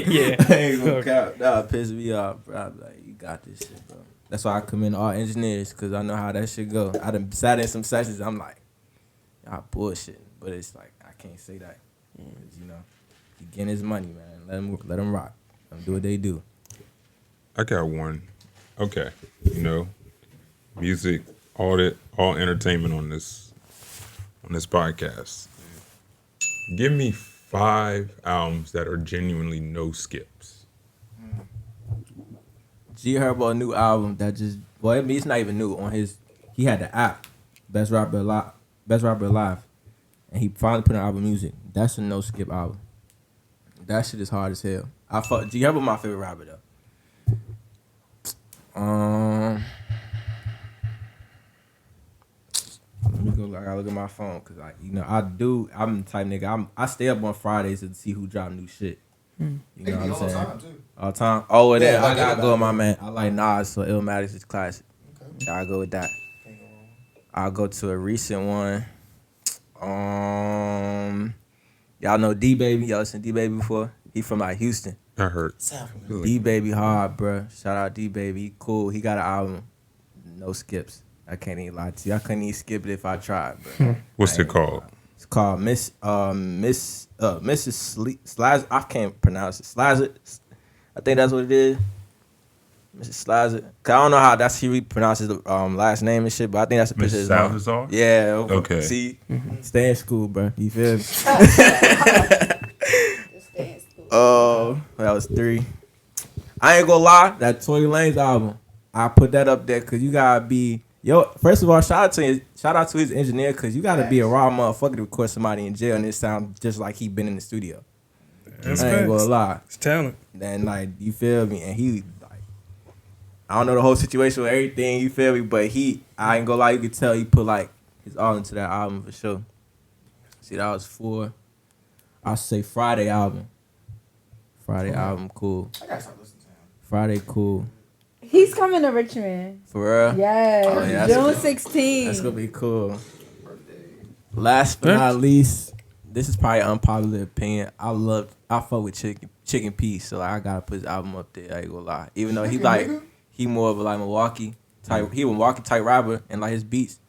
yeah. I ain't gonna cap. That would piss me off, bro. I'd be like, you got this shit, bro. That's why I come in all engineers, because I know how that shit go. I done sat in some sessions, I'm like, y'all bullshitting. But it's like, I can't say that. 'Cause, you know, he getting his money, man. Let him rock. Let them do what they do. I got one. Okay, you know, music, all entertainment on this podcast. Give me 5 albums that are genuinely no skips. G Herbo, a new album that just, well, I mean, it's not even new. He had the app, Best Rapper Alive, and he finally put on album music. That's a no skip album. That shit is hard as hell. G Herbo my favorite rapper though. Let me go. I gotta look at my phone because, like, you know, I'm the type nigga. I stay up on Fridays to see who drop new shit. You know what I'm saying? All the time. Oh, and then I gotta go with my man. I like Nas, so Illmatic is classic. Okay. I'll go with that. I'll go to a recent one. Y'all know D Baby. Y'all listen to D Baby before? He from like Houston. I heard. D Baby hard, bro. Shout out D Baby. He cool. He got an album. No skips. I can't even lie to you. I couldn't even skip it if I tried, bro. What's it called? It's called Mrs. Slazer. I can't pronounce it. Slazer. I think that's what it is. Mrs. Slazer. Cause I don't know how that's he pronounces the last name and shit, but I think that's a picture of his mom. Salazar? Yeah. Okay. See, stay in school, bro. You feel me? Just stay in school. Oh, that was 3. I ain't gonna lie, that Tory Lanez album, I put that up there because you gotta be First of all, shout out to his engineer because you gotta be a raw motherfucker to record somebody in jail and it sound just like he been in the studio. That's I ain't gonna lie. It's talent. Then like you feel me, and he like I don't know the whole situation with everything, you feel me, but I ain't gonna lie, you could tell he put like his all into that album for sure. See, that was 4. I'll say Friday album. Friday album, cool. I gotta start listening to him. Friday, cool. He's coming to Richmond. For real? Yes. Oh, yeah, June 16th. That's gonna be cool. Last but not least, this is probably an unpopular opinion. I fuck with Chicken Peace, so like, I gotta put his album up there. I ain't gonna lie. Even though he more of a like Milwaukee type, he a Milwaukee type rapper, and like his beats,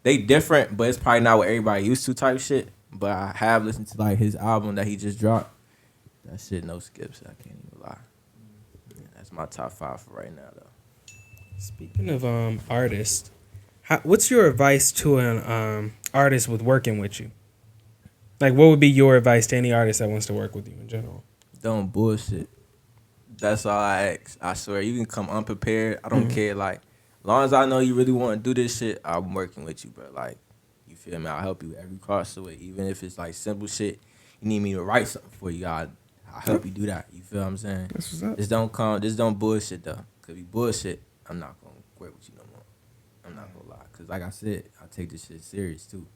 they different, but it's probably not what everybody used to type shit. But I have listened to like his album that he just dropped. That shit, no skips. I can't even lie. Yeah, that's my top 5 for right now, though. Speaking of artists, what's your advice to an artist with working with you? Like, what would be your advice to any artist that wants to work with you in general? Don't bullshit. That's all I ask. I swear, you can come unprepared. I don't care. Like, as long as I know you really want to do this shit, I'm working with you, bro. Like, you feel me? I'll help you every cross the way. Even if it's like simple shit, you need me to write something for you. I'll help you do that. You feel what I'm saying? That's what's up. Just don't bullshit though. Cause you bullshit, I'm not gonna work with you no more. I'm not gonna lie. Cause like I said, I take this shit serious too.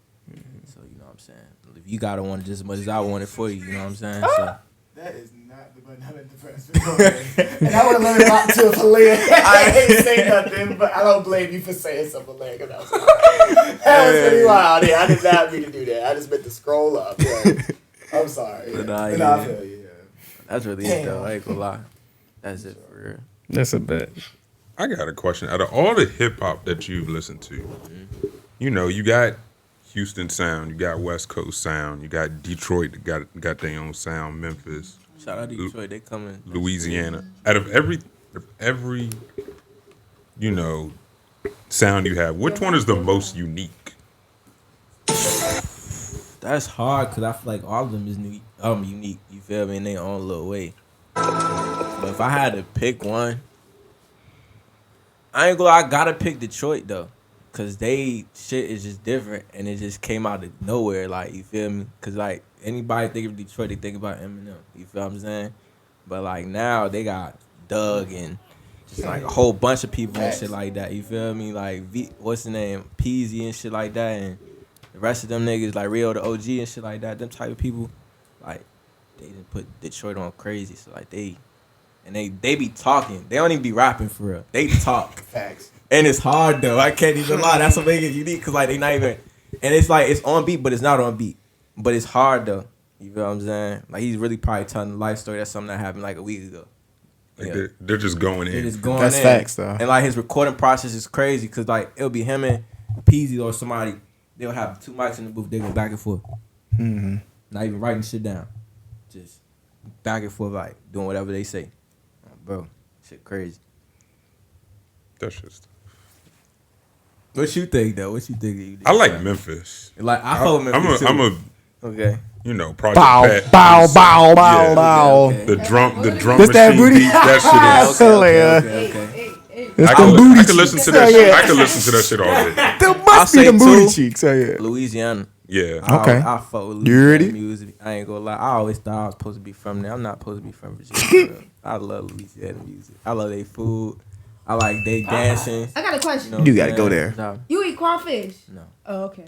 So you know what I'm saying. If you gotta want it just as much as I want it for you, you know what I'm saying. So. That is not the button I meant to press. And I would have let it rock to a Haliah. I ain't say nothing, but I don't blame you for saying something, Haliah, because that was pretty wild. Yeah, I did not mean to do that. I just meant to scroll up. Yeah. I'm sorry. Yeah. Nah, I yeah. feel you. Yeah. That's really it though. I ain't gonna lie. That's it for real. That's a bet. I got a question. Out of all the hip hop that you've listened to, you know, you got Houston sound, you got West Coast sound, you got Detroit that got their own sound, Memphis, Shout out to Detroit, they coming. Louisiana. Out of every you know sound you have, which one is the most unique? That's hard because I feel like all of them is unique. You feel me? In their own little way. But if I had to pick one, I gotta pick Detroit though. Cause they shit is just different and it just came out of nowhere, like, you feel me? Cause like anybody think of Detroit, they think about Eminem. You feel what I'm saying? But like now they got Doug and just like a whole bunch of people and shit like that. You feel me? Like what's the name? Peasy and shit like that, and the rest of them niggas like Rio the OG and shit like that. Them type of people, like they didn't put Detroit on crazy. So like they be talking. They don't even be rapping for real. They talk. Facts. And it's hard though. I can't even lie. That's what makes it unique. Cause like they not even. And it's like it's on beat, but it's not on beat. But it's hard though. You feel what I'm saying? Like he's really probably telling a life story. That's something that happened like a week ago. Like they're just going in. They're just going That's in. facts though. And like his recording process is crazy. Cause like it'll be him and Peasy or somebody. They'll have 2 mics in the booth. They go back and forth. Mm-hmm. Not even writing shit down. Just back and forth, like doing whatever they say. Bro, shit crazy. That's just. What you think though? What you think? You I like Memphis. Like I fuck with Memphis too. I'm a okay. You know, Project Bow, Pat. bow, bow, Yeah. bow, bow. Okay. The drum That's that machine booty. beat. That shit is. Okay. It's I them booty could listen to cheeks. that Oh, shit. yeah. I could listen to that shit all day. There I'll must be say them booty two. cheeks. Oh yeah. Louisiana. Yeah. Okay. I fuck with You Louisiana ready? music. I ain't gonna lie. I always thought I was supposed to be from there. I'm not supposed to be from Virginia. Bro. I love Louisiana music. I love their food. I like they dancing. I got a question. know You what gotta I'm go saying? there. You eat crawfish? No. Oh, okay.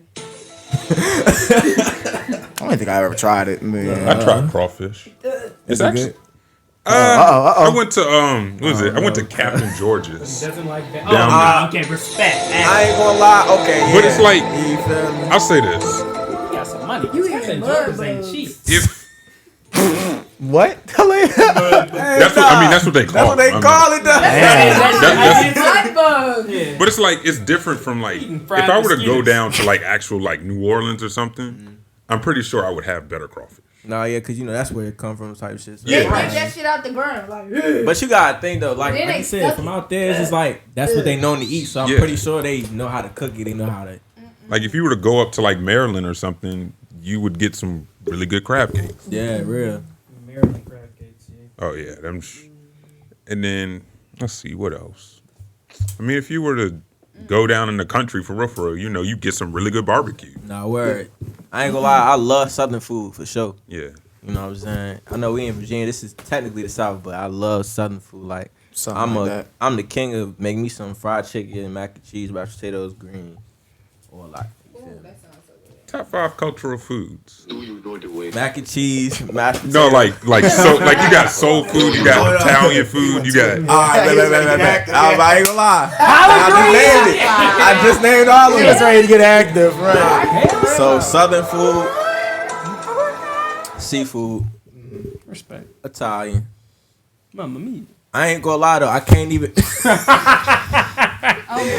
I don't think I ever tried it. Man. I tried crawfish. It's actually. Uh-oh. I went to what was it? I went to Captain George's. Doesn't like that. Down Oh, okay, respect. I ain't gonna lie. Okay. But yeah. it's like You feel me? I'll say this. You got some money. money. You Texting eating jokers mud ain't bugs. cheap. If What? that's what they call. That's what they call it. Mud bugs. Yeah. But it's like it's different from like Eating if fried I were to go mosquitoes. down to like actual like New Orleans or something, I'm pretty sure I would have better crawfish. Nah, yeah, cause you know that's where it come from type shit. So Yeah. They get that shit out the ground. Like, But you gotta think though, like, Then like they you said, stuck from it. out there, it's just like that's what they known to eat. So I'm Yeah. pretty sure they know how to cook it. They know how to. Like if you were to go up to like Maryland or something, you would get some really good crab cakes. Yeah, real. Maryland crab cakes. Yeah. Oh yeah, them. And then let's see what else. I mean, if you were to go down in the country for real, you know, you get some really good barbecue. Nah, word. I ain't gonna lie, I love Southern food for sure. Yeah. You know what I'm saying? I know we in Virginia. This is technically the South, but I love Southern food. Like I'm the king of make me some fried chicken, mac and cheese, mashed potatoes, greens, or like. You feel me? Top 5 cultural foods. Mac and cheese, mashed potatoes. No, like you got soul food, you got Italian food, you got. Alright, I ain't gonna lie. I just named all of He them. was ready to get active, right? So Southern food, seafood, Respect. Italian. Mamma mia. I ain't gonna lie though, I can't even.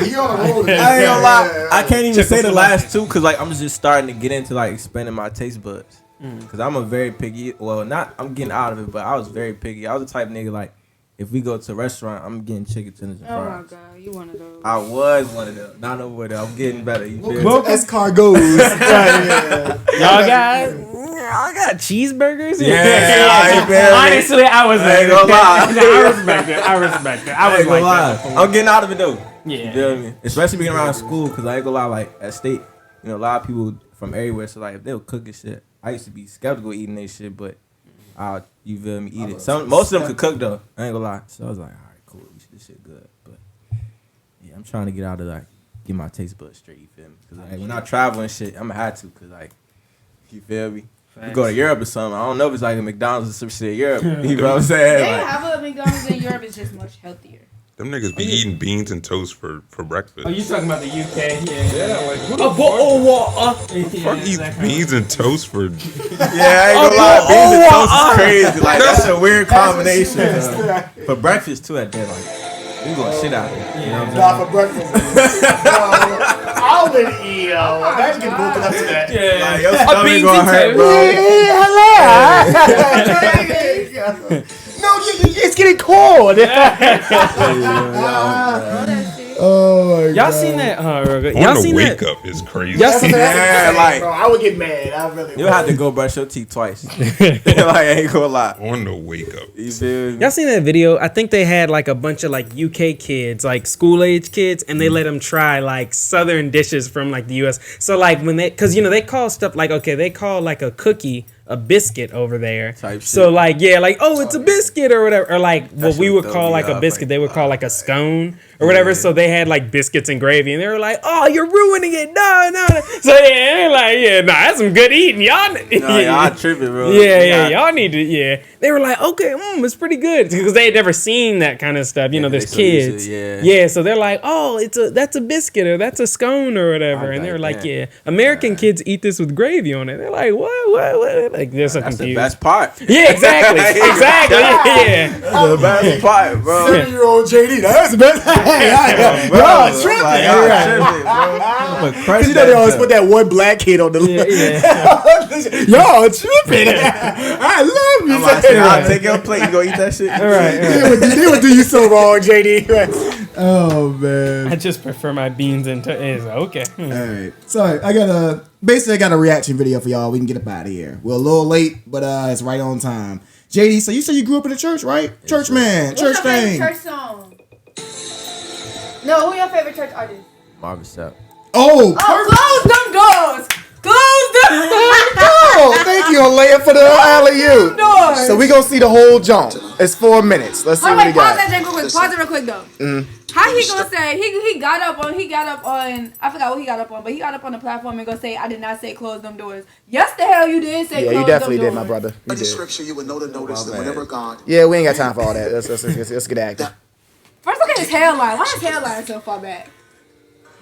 You on a roll. I ain't gonna lie, I can't even say the last two because like I'm just starting to get into like expanding my taste buds. Because I'm a very picky. Well, not I'm getting out of it, but I was very picky. I was the type of nigga like if we go to a restaurant, I'm getting chicken tenders and oh my fries. god, you one of those. I was one of them, not no more. I'm getting better. You feel me? Escargots. Right, Y'all got I got cheeseburgers. Honestly, I was I ain't gonna lie. I respect it. I respect it. I was ain't gonna like lie. that. I'm getting out of it though. You Yeah. feel me? Especially being around school, cause I ain't gonna lie. Like at state, you know, a lot of people from everywhere. So like, if they were cooking shit, I used to be skeptical eating they shit, but you feel me? Eat it. Most of them could cook though. I ain't gonna lie. So I was like, all right, cool. This shit good. But yeah, I'm trying to get out of like get my taste buds straight. You feel me? Cause like when I travel and shit, I'm gonna have to. Cause like, you feel me? You go to Europe or something. I don't know if it's like a McDonald's or some shit in Europe. You know what I'm saying? They Like, have a McDonald's in Europe. It's just much healthier. Them niggas be eating beans and toast for breakfast. Oh, you talking about the UK? Yeah, like what The fuck eat beans and toast for? yeah, I ain't gonna lie. Beans and toast is crazy. Like that's a weird combination. For breakfast too at that, like we going shit out there. You know what I'm saying? Not for breakfast. I would eat. Imagine getting woken up to that. Like your stomach beans gonna and hurt, toast. bro. No, it's getting cold. Oh my god. Y'all seen that? Y'all On the seen wake that? up is crazy. Y'all seen Yeah, like Bro, I would get mad. I really would. you have to go brush your teeth twice. Like I ain't gonna lie. On the wake up. You feel me? Y'all seen that video? I think they had like a bunch of like UK kids, like school age kids, and they let them try like Southern dishes from like the US. So like when cause you know they call stuff like, okay, they call like a cookie a biscuit over there. Type shit. So like, yeah, like, oh, it's a biscuit or whatever. Or like what shit we would throw call me like a off, biscuit, like, they would call like a scone or whatever. So they had like biscuits and gravy and they were like, oh, you're ruining it. No. So yeah, they're like, yeah, nah, that's some good eating. Y'all, Nah, y'all tripping, bro. yeah, y'all need to, yeah. They were like, okay, it's pretty good because they had never seen that kind of stuff. You know, they there's so used to kids. it, Yeah, so they're like, oh, that's a biscuit or that's a scone or whatever. And they were like, yeah, American kids eat this with gravy on it. They're like, what? Like, they're so That's the confused. best part. Yeah, exactly. Yeah. The best part, bro. 7-year-old JD. That's the best. Y'all tripping. Like, y'all tripping, bro. I'm a crush You know they always that put that one black kid on the list. Y'all tripping. I love you. I'm about to say, I'll take your plate. You go eat that shit. All right. They would do you so wrong, JD. Oh man. I just prefer my beans and okay. All right. So I got a reaction video for y'all. We can get up out of here. We're a little late, but it's right on time. JD, so you said you grew up in the church, right? Church man, What's church your favorite thing. church song? No, who your favorite church artist? Marvin Sapp. Oh, Oh, close them doors. Close them oh, thank you, Haliah, for the alley-oop. doors. So we gonna see the whole jump. It's 4 minutes. Let's see Hold what on, he wait, pause got. that real quick. Pause it real quick though. How he gonna say he got up on I forgot what he got up on, but he got up on the platform and gonna say I did not say close them doors. Yes, the hell you did say Yeah, close you definitely them did, doors. my brother. You In the did. scripture, you would know to notice that whenever God Yeah, we ain't got time for all that. Let's get active. First look at his hairline. Why is his hairline so far back?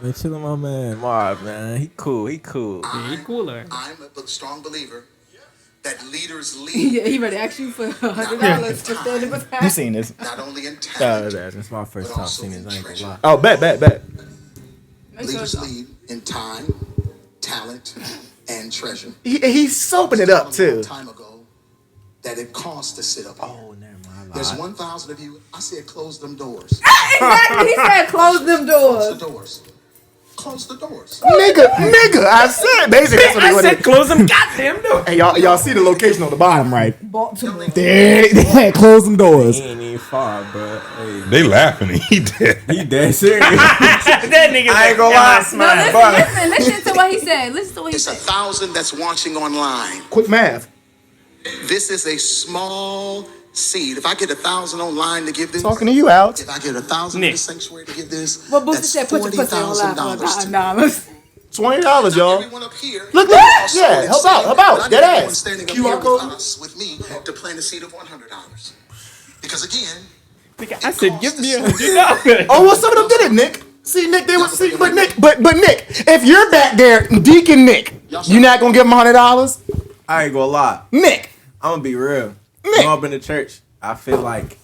Man, chill on my man Marv, man. He cool. He cooler. I'm a strong believer that leaders lead Yeah, he ready to ask you for $100 for standing beside. You seen this? not only in talent, That's my first time seeing this. I ain't gonna lie. Oh, bet. Make sure leaders lead in time, talent, and treasure. He's soaping it up A too. long time ago, that it costs to sit up here. Oh, never mind. There's 1,000 of you. I said close them doors. Exactly. He said close them Close the doors. doors. Close the doors. Nigga, I said basically that's what he wanted. Close them goddamn door. Hey, y'all see the location on the bottom, right? Baltimore. There, close them doors. He ain't even far, bro. Hey, They laughing. He dead. he dead serious. That nigga. I ain't gonna lie. No, listen to what he said. Listen to what he It's said. 1,000 that's watching online. Quick math. This is a small seed. If I get 1,000 online to give this, Talking to you, Alex. if I get 1,000 in Nick. the sanctuary to give this, What Boosie that's said, put your pussy on live for $40,000. $1,000. $20, y'all. Everyone up here. Look, also yeah, help out, but I need dead everyone ass. standing up QR here code. with us, with me, to plant a seed of $100. Because again, I said, give me $100. Oh, well, some of them did it, Nick. See, Nick, they was see, but Nick, if you're back there, Deacon Nick, you not gonna give him $100, I ain't gonna lie. Nick? I'm gonna be real. Nick. Growing up in the church, I feel like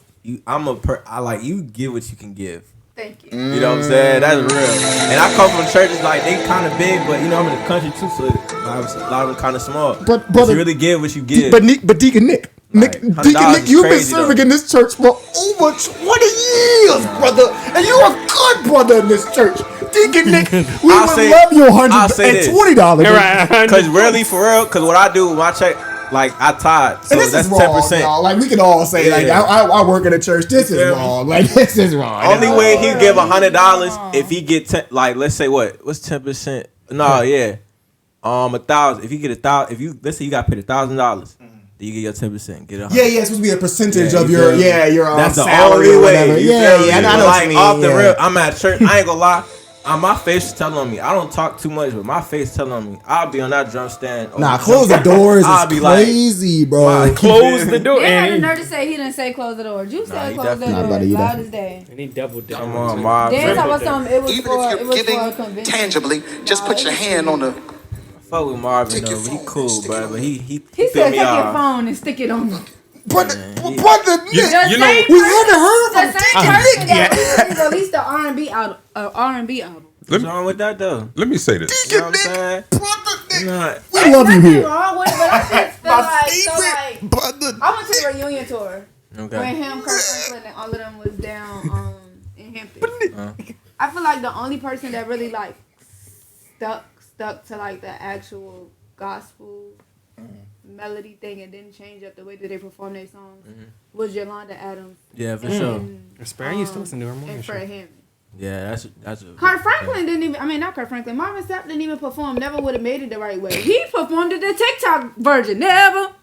I like you give what you can give. Thank you. You know what I'm saying? That's real. And I come from churches like they kind of big, but you know I'm in the country too, so a lot of them kind of small. But you really give what you give. But Deacon Nick, Like, Deacon $100 Nick, is you've been crazy, serving though. in this church for over 20 years, brother, and you a good brother in this church. Deacon Nick, we I'll would say- love your I'll say this. $120. Right. Cause really, for real, cause what I do with my check, like I tithe, so And this that's is wrong, 10%. y'all. Like we can all say, like Yeah. I work in a church. This is feel me? wrong. Like this is wrong. Only way he give $100 if he get 10, like let's say what's 10%? No, yeah, 1,000. If you get 1,000, if you let's say you got paid $1,000, then you get your 10%. Get 100. Yeah, it's supposed to be a percentage Yeah, of you your feel me? your That's the salary only or way. whatever. You Yeah, feel me? I know But what like you mean. off the yeah. real, I'm at church. I ain't gonna lie. My face is telling on me. I don't talk too much, but my face telling on me. I'll be on that drum stand. Nah, close the doors I'll is be like, crazy, bro. "Wow, Close the door. They had the And nerve to say he didn't say close the door. You Nah, said he close the definitely- door. Nah, buddy, you Loud as day. he doubled down. Come on, Marv. Then I was something. It was even for if it you're was for a giving convention. tangibly, just Nah, put it your was hand for- on the. Fuck with Marvin Take your though. He phone cool, and stick it bro. on But me. he He pissed said me take your off. phone and stick it on me. Brother, Man, brother, Nick, You know, we haven't heard The from same person that released the R&B album. R&B album. what's wrong with that though? Let me say this. You know what I'm saying? brother Nick. Nah, We love you Nothing here. wrong with it, but I just feel My like so favorite like brother. I went to the reunion tour when okay. him, Kurt Franklin, and all of them was down in Hampton. I feel like the only person that really like stuck to like the actual gospel melody thing and didn't change up the way that they perform their songs was Yolanda Adams Yeah, for sure. and, I used to listen to her more. and Fred Hammond. Yeah, that's a. Kurt Franklin didn't even, I mean, not Kurt Franklin, Marvin Sapp didn't even perform, never would have made it the right way. He performed it the TikTok version, never. Oh,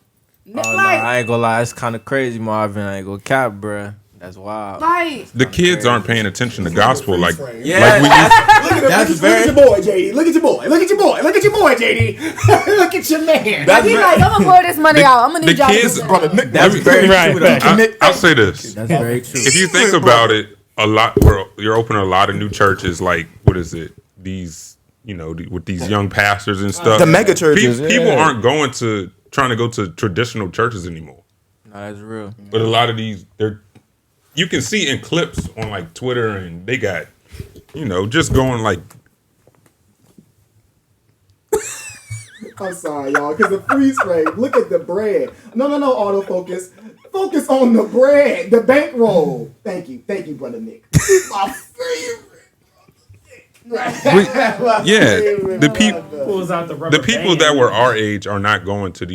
no, Like, I ain't gonna lie. It's kind of crazy, Marvin. I ain't gonna cap, bruh. That's wild. like, The kids aren't paying attention to gospel like Yeah, like we used. Look at That's look very- at your boy, JD. Look at your boy. Look at your boy. Look at your boy, JD. Look at your man. That's he very- like, I'm gonna pour this money out. I'm gonna need the y'all kids- to do brother that. Nick. That's very Right, true. Though. I'll say this. That's very true. If you think about it, you're opening a lot of new churches. Like, what is it? These, with these young pastors and stuff. The mega churches. People aren't trying to go to traditional churches anymore. No, that's real. But a lot of these, you can see in clips on like Twitter, and they got, just going like. I'm sorry, y'all, because the freeze frame. Look at the bread. No, autofocus. Focus on the bread, the bankroll. Thank you, brother Nick. My favorite. The people. Pulls out the rubber The people band. that were our age are not going to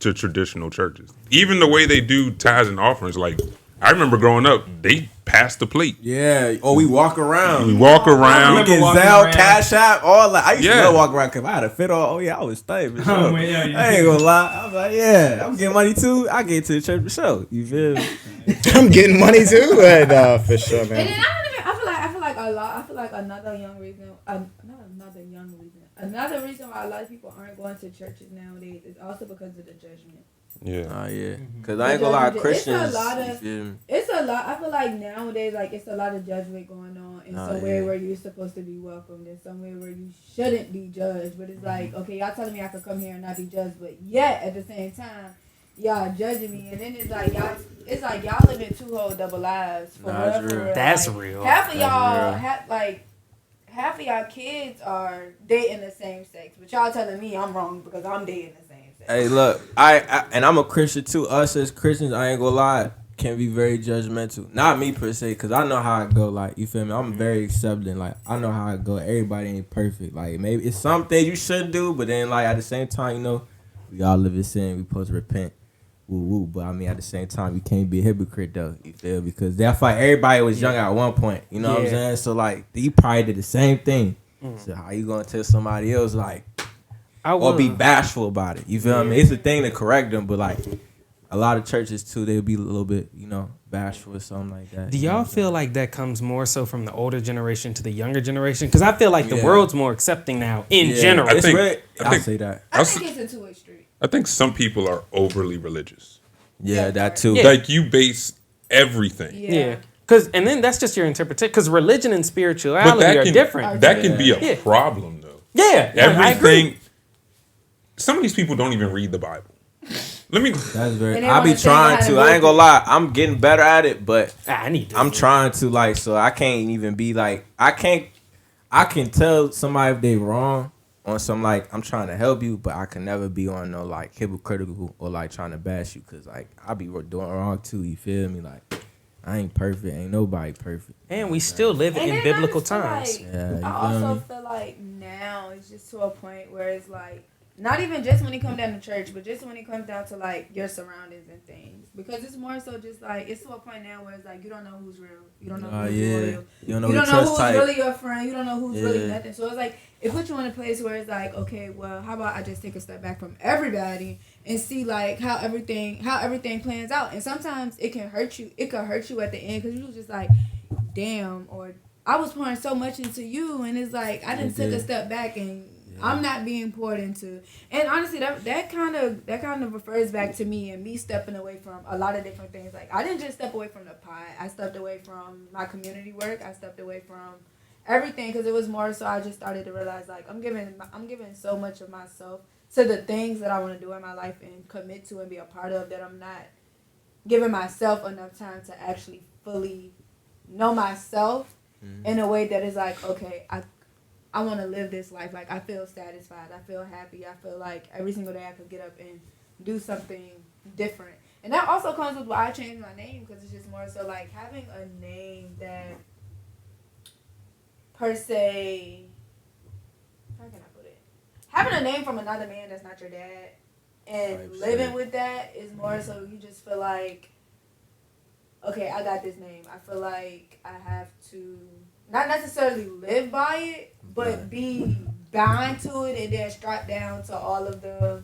traditional churches. Even the way they do tithes and offerings, like I remember growing up, they passed the plate. Yeah. Oh, we walk around. We walk We around. get walking Zelle, around. Cash App, all that. I used Yeah. to love walk around because I had a fit on. Oh yeah, I was staying. For sure. Oh, yeah, you I ain't gonna lie. I'm like, yeah, I'm getting money too. I get to the church for sure. You feel me? I'm getting money too, but for sure, And man. then I feel like a lot. I feel like another reason why a lot of people aren't going to churches nowadays is also because of the judgment. Yeah. Oh yeah, cause I ain't gonna lie, Christians. It's a lot you of. feel me? It's a lot. I feel like nowadays, like it's a lot of judgment going on in somewhere where you're supposed to be welcomed, and somewhere where you shouldn't be judged. But it's like, okay, y'all telling me I could come here and not be judged, but yet at the same time, y'all judging me, and then it's like y'all living two whole double lives. For real, for real. That's like, real. Half of y'all half of y'all kids are dating the same sex, but y'all telling me I'm wrong because I'm dating the same sex. Hey, look, I and I'm a Christian too. Us as Christians, I ain't gonna lie, can be very judgmental. Not me per se, cause I know how it go. Like, you feel me? I'm very accepting. Like, I know how it go. Everybody ain't perfect. Like, maybe it's some things you should do, but then like at the same time, you know, we all live in sin. We supposed to repent. Woo woo. But I mean, at the same time, you can't be a hypocrite though. You feel? Because that's why everybody was young at one point. You know what I'm saying? So like, you probably did the same thing. So how you gonna tell somebody else like? Or be bashful about it. You feel me? It's a thing to correct them, but like a lot of churches too, they'll be a little bit, you know, bashful or something like that. Do y'all feel like that comes more so from the older generation to the younger generation? Because I feel like the world's more accepting now in general. I think say that. I think it's a two-way street. I think some people are overly religious. Yeah, that too. Yeah. Like you base everything. Yeah. And then that's just your interpretation. Because religion and spirituality are different. That can be a problem though. Yeah. Everything. Some of these people don't even read the Bible. That's very. I be trying to. I ain't gonna lie. I'm getting better at it, but I'm trying to like. So I can't even be like. I can tell somebody if they wrong on some like. I'm trying to help you, but I can never be on no like hypocritical or like trying to bash you because like I be doing wrong too. You feel me? Like I ain't perfect. Ain't nobody perfect. And we still live in biblical times. Like, I also feel like now it's just to a point where it's like. Not even just when it comes down to church, but just when it comes down to like your surroundings and things. Because it's more so just like it's to a point now where it's like you don't know who's real. You don't know who's loyal. You don't know who's really your friend. You don't know who's really nothing. So it's like it puts you in a place where it's like, okay, well, how about I just take a step back from everybody and see like how everything plans out. And sometimes it can hurt you. It could hurt you at the end because you're just like, damn, or I was pouring so much into you, and it's like I didn't take a step back and. I'm not being poured into, and honestly, that kind of refers back to me and me stepping away from a lot of different things. Like I didn't just step away from the pot. I stepped away from my community work. I stepped away from everything because it was more so I just started to realize like I'm giving so much of myself to the things that I want to do in my life and commit to and be a part of that I'm not giving myself enough time to actually fully know myself in a way that is like okay I want to live this life. Like, I feel satisfied. I feel happy. I feel like every single day I could get up and do something different. And that also comes with why I changed my name, because it's just more so, like, having a name that, per se, how can I put it? Having a name from another man that's not your dad and living with that is more so you just feel like, okay, I got this name. I feel like I have to not necessarily live by it, but be bound to it and then strap down to all of the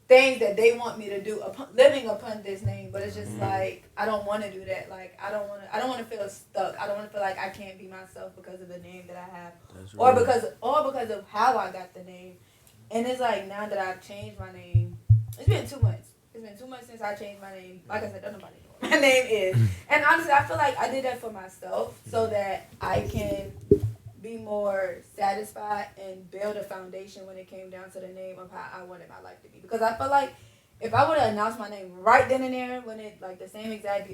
things that they want me to do living upon this name. But it's just like I don't want to do that. Like I don't want to feel stuck. I don't want to feel like I can't be myself because of the name that I have, or because of how I got the name. And it's like now that I've changed my name, it's been 2 months. It's been 2 months since I changed my name. Like I said, don't nobody know what my name is. And honestly, I feel like I did that for myself so that I can be more satisfied and build a foundation when it came down to the name of how I wanted my life to be. Because I feel like if I would have announced my name right then and there, when it like the same exact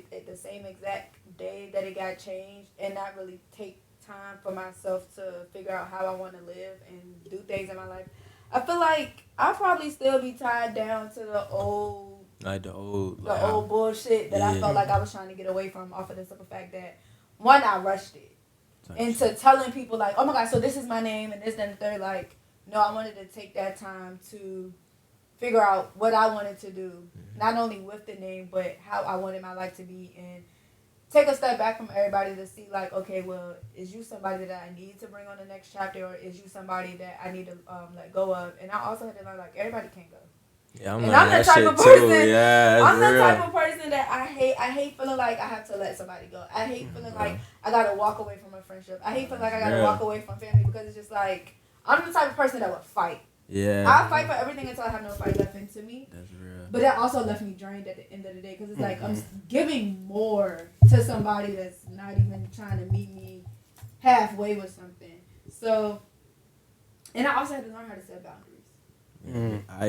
day that it got changed, and not really take time for myself to figure out how I want to live and do things in my life, I feel like I'll probably still be tied down to the old bullshit that I felt like I was trying to get away from off of the simple fact that one, I rushed it into telling people like, oh my God, so this is my name and this, then the third. Like, no, I wanted to take that time to figure out what I wanted to do, not only with the name, but how I wanted my life to be, and take a step back from everybody to see like, okay, well, is you somebody that I need to bring on the next chapter, or is you somebody that I need to let go of? And I also had to learn like everybody can't go. Yeah, I'm the type of person. Yeah, I'm the type of person that I hate feeling like I have to let somebody go. I hate feeling like I gotta walk away from a friendship. I hate feeling like I gotta walk away from family, because it's just like I'm the type of person that would fight. Yeah. I'll fight for everything until I have no fight left into me. That's real. But that also left me drained at the end of the day because it's like I'm giving more to somebody that's not even trying to meet me halfway with something. So, and I also had to learn how to set boundaries.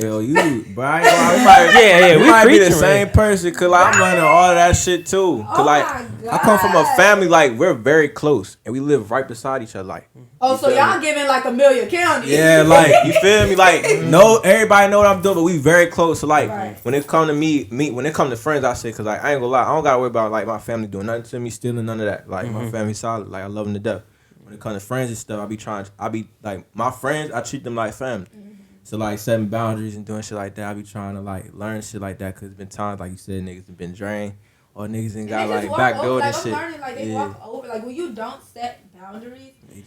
Yo, you, bro. I ain't gonna lie, we might be the same person, cause like, I'm learning all of that shit too. Cause like I come from a family like we're very close and we live right beside each other. Like, so y'all giving like Amelia County? Yeah, like you feel me? Like no, everybody know what I'm doing, but we very close. So like when it come to me, when it come to friends, I say, cause like I ain't gonna lie, I don't gotta worry about like my family doing nothing to me, stealing none of that. Like my family solid. Like I love them to death. When it comes to friends and stuff, I be like my friends, I treat them like family. So like setting boundaries and doing shit like that, I be trying to like learn shit like that, cause it's been times like you said, niggas have been drained or niggas ain't got like backdoor and shit. I'm learning like they walk over like when you don't set boundaries, they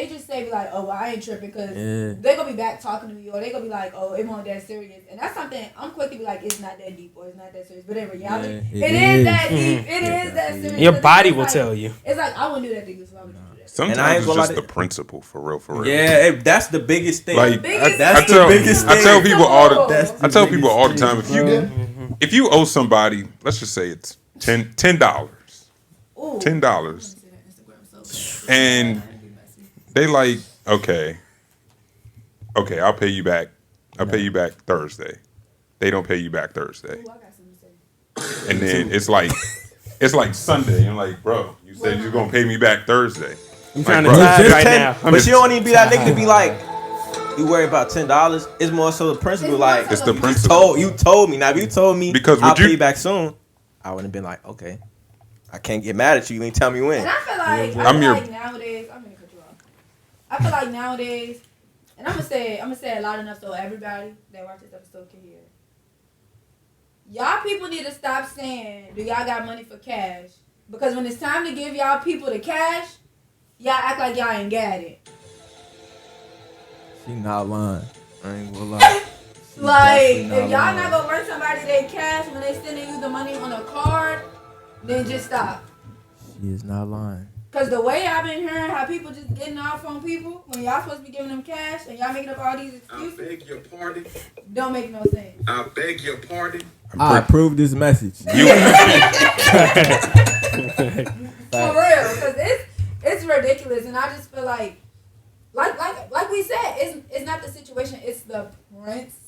just say like, oh, well, I ain't tripping, cause they gonna be back talking to me, or they gonna be like, oh, it won't that serious, and that's something I'm quick to be like, it's not that deep or it's not that serious, but in reality, it is that deep, it is that serious. Your body will tell you. It's like I wouldn't do that to you, so why would you do that? Sometimes it's just the principle, for real. Yeah, that's the biggest thing. Like that's the biggest thing. I tell people all the time, if you owe somebody, let's just say it's $10, and they like, okay, I'll pay you back. I'll pay you back Thursday. They don't pay you back Thursday, and then it's like Sunday. And like, bro, you said you're gonna pay me back Thursday. I'm trying to tide right now. But you don't even be that nigga to be like, you worry about $10. It's more so the principle. Like it's the principle. You told me. Now if you told me because I'll pay you back soon, I wouldn't have been like, okay, I can't get mad at you. You ain't tell me when. And I feel like nowadays, I'm gonna cut you off. I feel like nowadays, and I'm gonna say it loud enough so everybody that watches this episode can hear. Y'all people need to stop saying, do y'all got money for cash? Because when it's time to give y'all people the cash, y'all act like y'all ain't got it. She not lying. I ain't gonna lie. Like, if y'all not gonna run somebody their cash when they sending you the money on a card, then just stop. She is not lying. Cause the way I've been hearing how people just getting off on people when y'all supposed to be giving them cash and y'all making up all these excuses. I beg your pardon. Don't make no sense. I beg your pardon. I approve this message. For real, cause it's ridiculous, and I just feel like we said, it's not the situation, it's the principle.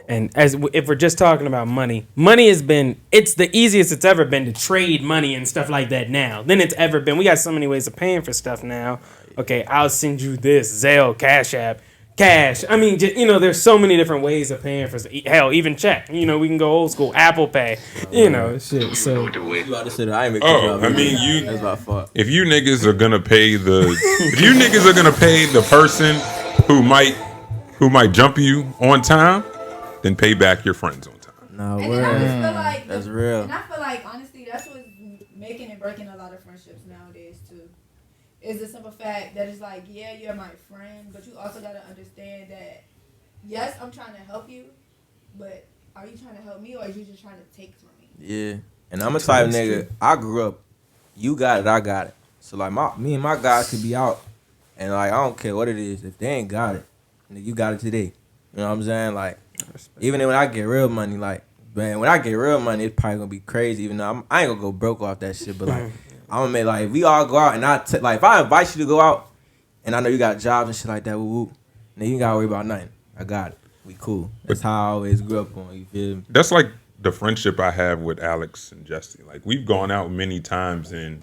And if we're just talking about money has been, it's the easiest it's ever been to trade money and stuff like that now than it's ever been. We got so many ways of paying for stuff now. Okay, I'll send you this, Zelle, Cash App, cash. I mean, there's so many different ways of paying for, hell, even check. We can go old school, Apple Pay, shit. So, I mean, that's my fault. If you niggas are gonna pay the person who might jump you on time, then pay back your friends on time. No, and then I just feel like that's real. And I feel like honestly, that's what's making and breaking a lot of friendships nowadays too. Is the simple fact that it's like, yeah, you're my friend, but you also gotta understand that yes, I'm trying to help you, but are you trying to help me or are you just trying to take from me? Yeah, and I'm a type of nigga. I grew up. You got it, I got it. So like me and my guys could be out, and like I don't care what it is. If they ain't got it, you got it today. You know what I'm saying? Like, even when I get real money, like, man, when I get real money, it's probably gonna be crazy. Even though I ain't gonna go broke off that shit, but like, I'm gonna make like if we all go out and like if I invite you to go out, and I know you got jobs and shit like that, woo, then you ain't gotta worry about nothing. I got it. We cool. That's how I always grew up on. You feel me? That's like the friendship I have with Alex and Jesse. Like we've gone out many times, and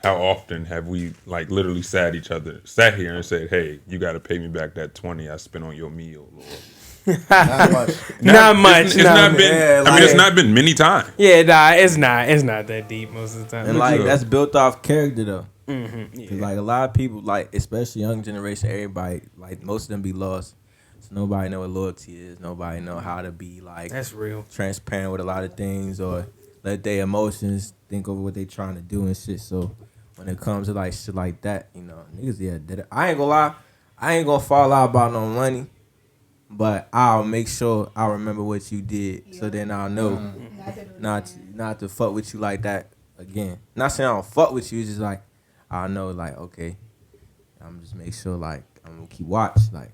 how often have we like literally sat here and said, "Hey, you got to pay me back that $20 I spent on your meal." Not much. Not much. It's not been. Yeah, like, it's not been many times. Yeah, nah, it's not. It's not that deep most of the time. And like that's built off character though. Mm-hmm, yeah. Like a lot of people, like especially young generation, everybody like most of them be lost. So nobody know what loyalty is. Nobody know how to be like that's real transparent with a lot of things or let their emotions think over what they trying to do and shit. So when it comes to like shit like that, niggas, I ain't gonna lie, I ain't gonna fall out about no money. But I'll make sure I remember what you did, so then I'll know not to fuck with you like that again. Not saying I don't fuck with you, it's just like I'll know like okay, I'm just make sure like I'm gonna keep watch like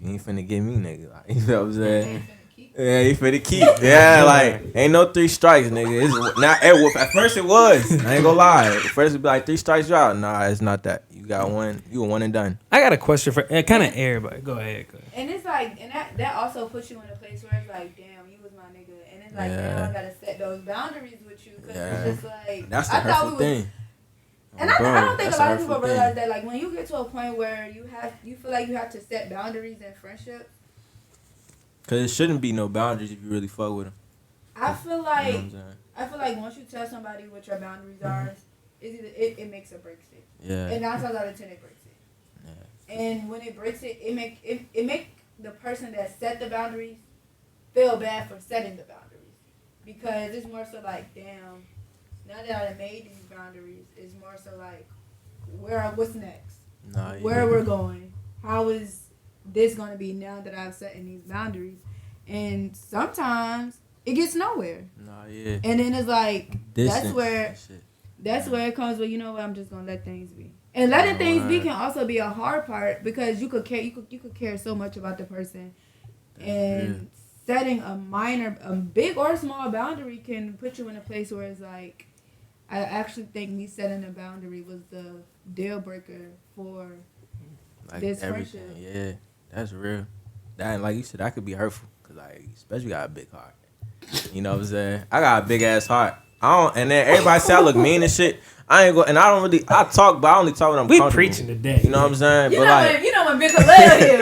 You ain't finna get me, nigga. Like, you know what I'm saying? Yeah, you finna keep. Yeah, like, ain't no 3 strikes, nigga. It's not at first it was. I ain't gonna lie. At first it'd be like 3 strikes, you out. Nah, it's not that. You got one. You a one and done. I got a question for kind of everybody. Go ahead. And it's like, and that also puts you in a place where it's like, damn, you was my nigga. And it's like, now I gotta set those boundaries with you. Because it's just like, that's the hurtful thing. And I don't think a lot of people realize that, like, when you get to a point where you feel like you have to set boundaries in friendships. Cause it shouldn't be no boundaries if you really fuck with them. I feel like once you tell somebody what your boundaries are, it makes or breaks it. Yeah. And 9 times out of 10 it breaks it. Yeah. And when it breaks it, it make the person that set the boundaries feel bad for setting the boundaries, because it's more so like, damn, now that I made these boundaries, it's more so like, what's next? Where we're going? How is this gonna be now that I've set in these boundaries? And sometimes it gets nowhere. And then it's like, that's where it comes where, you know what, I'm just gonna let things be. And letting things be can also be a hard part, because you could care so much about the person, and setting a big or small boundary can put you in a place where it's like, I actually think me setting a boundary was the deal breaker for like this friendship. Yeah, that's real. That, like you said, that could be hurtful, cause like, especially got a big heart. You know what I'm saying? I got a big ass heart. And then everybody say I look mean and shit. I talk, but I only talk when I'm comfortable. We preaching today. You know what I'm saying? You know when Big Haliah here.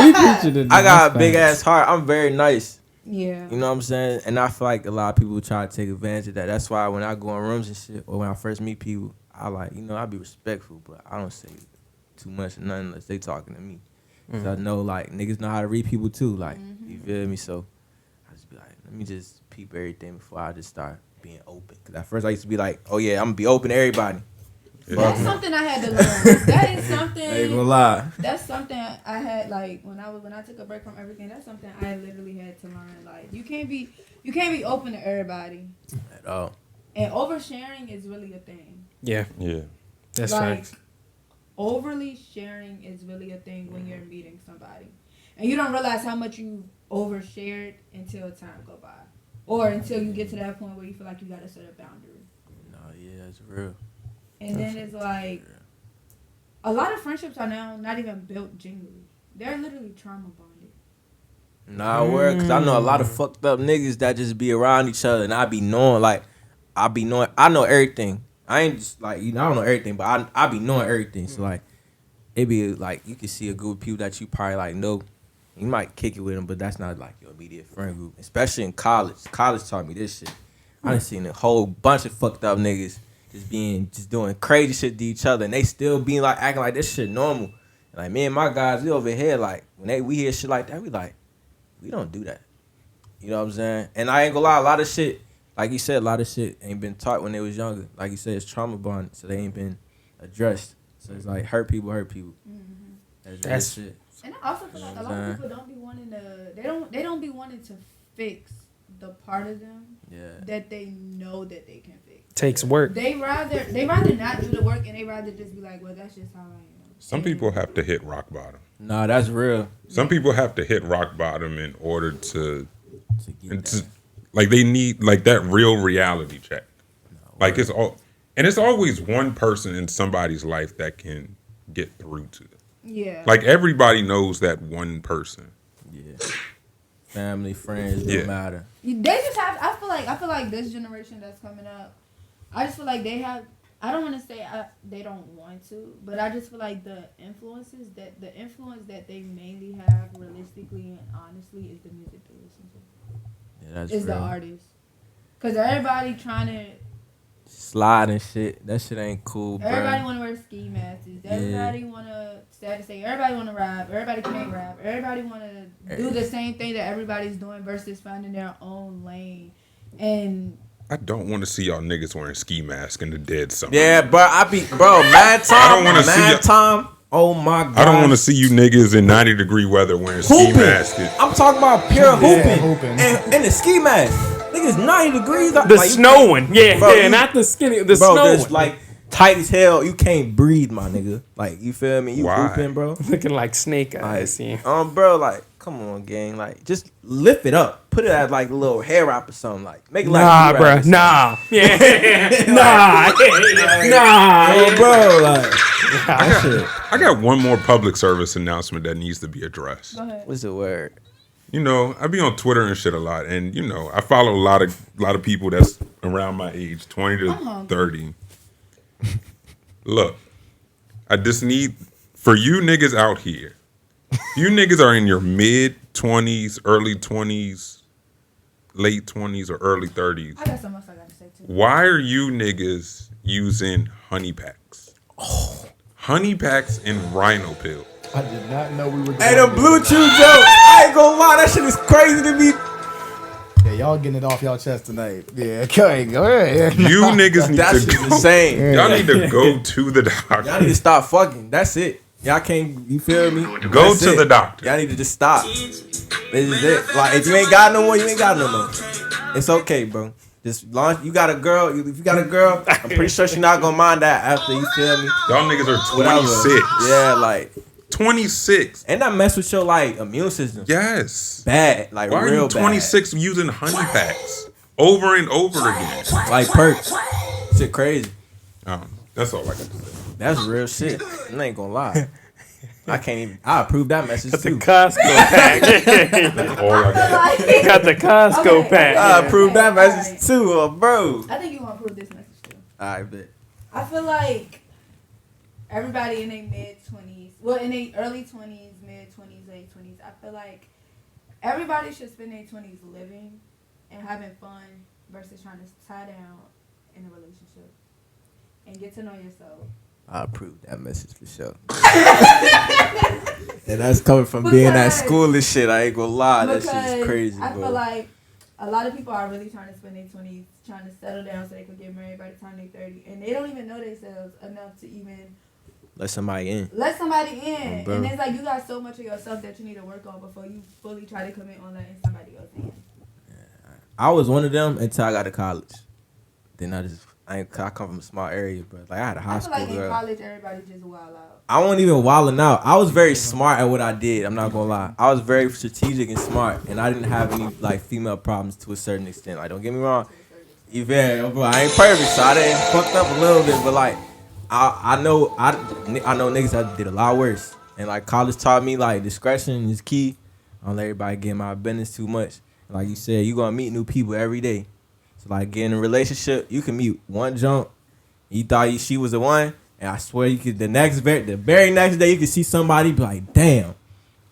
We preaching today. I got a big ass heart. I'm very nice. Yeah. You know what I'm saying? And I feel like a lot of people try to take advantage of that. That's why when I go in rooms and shit, or when I first meet people, I I be respectful, but I don't say too much or nothing unless they talking to me. Cause I know, like, niggas know how to read people too. Like, you feel me? So I just be like, let me just peep everything before I just start being open. Cause at first I used to be like, oh yeah, I'm gonna be open to everybody. That's something I had to learn. That is something. I ain't gonna lie. That's something I had, like, when I took a break from everything. That's something I literally had to learn. Like, you can't be open to everybody at all. And oversharing is really a thing. Yeah. That's right. Overly sharing is really a thing when you're meeting somebody, and you don't realize how much you overshared until time go by, or until you get to that point where you feel like you gotta set a boundary. No, yeah, it's real. And then it's like, a lot of friendships are now not even built genuinely. They're literally trauma bonded. Nah, cause I know a lot of fucked up niggas that just be around each other, and I know everything. I ain't just like, I don't know everything, but I be knowing everything. So like, it be like, you can see a group of people that you probably like know. You might kick it with them, but that's not like your immediate friend group. Especially in college. College taught me this shit. I done seen a whole bunch of fucked up niggas just doing crazy shit to each other, and they still being like, acting like this shit normal. And like, me and my guys, we over here, like, when we hear shit like that, we like, we don't do that. You know what I'm saying? And I ain't gonna lie, a lot of shit, like you said, a lot of shit ain't been taught when they was younger. Like you said, it's trauma bonded, so they ain't been addressed. So it's like, hurt people. Mm-hmm. That's shit. And I also feel like a lot of people don't be wanting to, they don't be wanting to fix the part of them that they know that they can fix. Takes work. They rather not do the work, and they rather just be like, well, that's just how I am. Some people have to hit rock bottom. Nah, that's real. Some people have to hit rock bottom in order to like, they need like that real reality check. Like, it's always one person in somebody's life that can get through to them. Yeah. Like, everybody knows that one person. Yeah. Family, friends, don't matter. They just have. I feel like this generation that's coming up, I just feel like they have. I don't want to say they don't want to, but I just feel like the influence that they mainly have, realistically and honestly, is the music they listen to. Yeah, that's real. The artists, because everybody trying to slide and shit. That shit ain't cool, bro. Everybody want to wear ski masks. Everybody want to say. Everybody want to rap. Everybody can't rap. Everybody want to do the same thing that everybody's doing versus finding their own lane. And I don't want to see y'all niggas wearing ski masks in the dead summer. Yeah, bro. Mad time. Oh my god. I don't want to see you niggas in 90-degree weather wearing ski masks. I'm talking about pure hooping. And the ski mask. Niggas 90 degrees. The snowing. Yeah, not the skinny. The snowing. Like, tight as hell. You can't breathe, my nigga. Like, you feel me? You Why? hooping, bro. Looking like Snake Eyes. Like, Yeah. bro, like, come on, gang. Like, just lift it up. Put it as like a little hair wrap or something. Like, make it like Nah, B-rap bro. or something. Nah. Yeah. Nah. Oh, bro, like, that shit. I got one more public service announcement that needs to be addressed. Go ahead. What's the word? You know, I be on Twitter and shit a lot, and you know, I follow a lot of people that's around my age, 20 to 30. Look, I just need for you niggas out here. You niggas are in your mid 20s, early 20s, late 20s, or early 30s. I got something else I got to say too. Why are you niggas using honey packs? Honey packs and rhino pill. I did not know we were. Hey, the blue chew joke. I ain't gonna lie, that shit is crazy to me. Yeah, y'all getting it off y'all chest tonight. Yeah, go ahead. You niggas need That to shit's go. insane. Y'all need to go to the doctor. Y'all need to stop fucking. That's it. Y'all can't, you feel me? Go That's to it. the doctor. Y'all need to just stop. This is it. Like, if you ain't got no more, you ain't got no more. It's okay, bro. Just launch. You got a girl. If you got a girl, I'm pretty sure she's not gonna mind that after, you feel me? Y'all niggas are Whatever. 26. Yeah, like, 26. and that mess with your like immune system. Yes. Bad, like Why are real you 26 using honey packs over and over again? bad. Like perks. Shit crazy. I don't know. That's all I got to say. That's real shit. I ain't gonna lie. I can't even. I approve that message The too. Costco pack. That's all I got. Got the Costco Okay. pack. I approve that Alright. message too, bro. I think you want to prove this message too. I bet. I feel like everybody in their mid-20s, well, in their early 20s, mid-20s, late 20s, I feel like everybody should spend their 20s living and having fun versus trying to tie down in a relationship and get to know yourself. I approve that message for sure. And that's coming from being at Because- school and shit. I ain't gonna lie. That shit Because is crazy, I bro. feel like a lot of people are really trying to spend their 20s trying to settle down so they could get married by the time they're 30. And they don't even know themselves enough to even Let somebody in. let somebody in. bro. And it's like you got so much of yourself that you need to work on before you fully try to commit on letting somebody else in. I was one of them until I got to college. Then I come from a small area, but like I had a high I feel school like in girl. college everybody just wild out. I wasn't even wilding out. I was very smart at what I did. I'm not gonna lie. I was very strategic and smart, and I didn't have any like female problems to a certain extent. Like, don't get me wrong, bro, I ain't perfect, so I done fucked up a little bit. But like, I know niggas that did a lot worse, and like college taught me like discretion is key. I don't let everybody get in my business too much. Like you said, you gonna meet new people every day. So like getting in a relationship, you can meet one junk. You thought she was the one. And I swear you could the very next day you could see somebody be like, damn,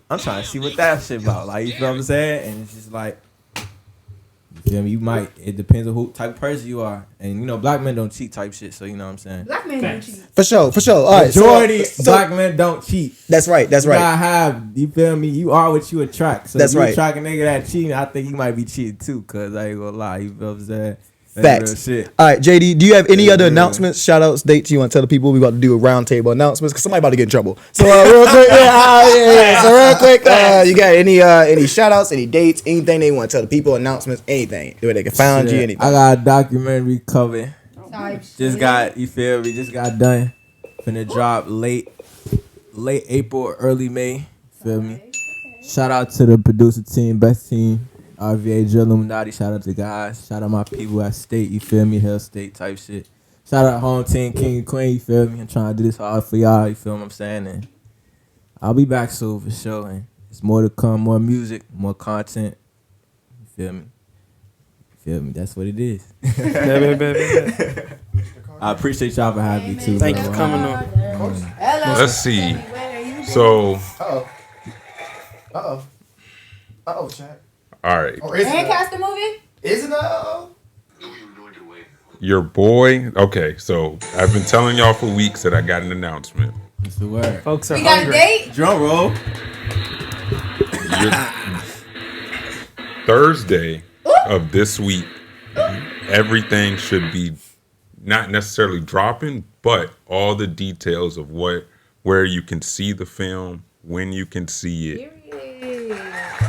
I'm trying to see what that shit about. Like, you feel what I'm saying? And it's just like, you feel me? You might, it depends on who type of person you are. And you know, black men don't cheat type shit, so you know what I'm saying? Black men don't cheat. For sure. All right. Majority So, black men don't cheat. that's right. You gotta have, you feel me? You are what you attract. So That's if you right. attract a nigga that cheating, I think you might be cheating too, cause I ain't gonna lie, you feel what I'm saying? That's Facts. real shit. All right, JD, do you have any other Yeah. announcements, shout outs, dates you want to tell the people? We about to do a roundtable announcements because somebody about to get in trouble. So real quick, So real quick, you got any shout outs, any dates, anything they want to tell the people, announcements, anything, where they can find you, Shit, anything. I got a documentary coming. Type Just shit. got, you feel me? Just got done. Finna drop late April or early May. Feel me? Shout out to the producer team, best team, RVA, Jill Illuminati. Shout out to guys. Shout out my people at State. You feel me? Hell State type shit. Shout out home team, King and Queen. You feel me? I'm trying to do this hard for y'all. You feel what I'm saying? And I'll be back soon for sure. And it's more to come. More music, more content. You feel me? That's what it is. I appreciate y'all for having me too. Thank bro. you for coming on. Hello. Let's see. Where you been? So, Chat. all right. Lancaster movie? Isn't it? Your boy. Okay, so I've been telling y'all for weeks that I got an announcement. That's the word. Folks are We got a hungry. date? Drum roll. Thursday of this week, everything should be not necessarily dropping, but all the details of where you can see the film, when you can see it,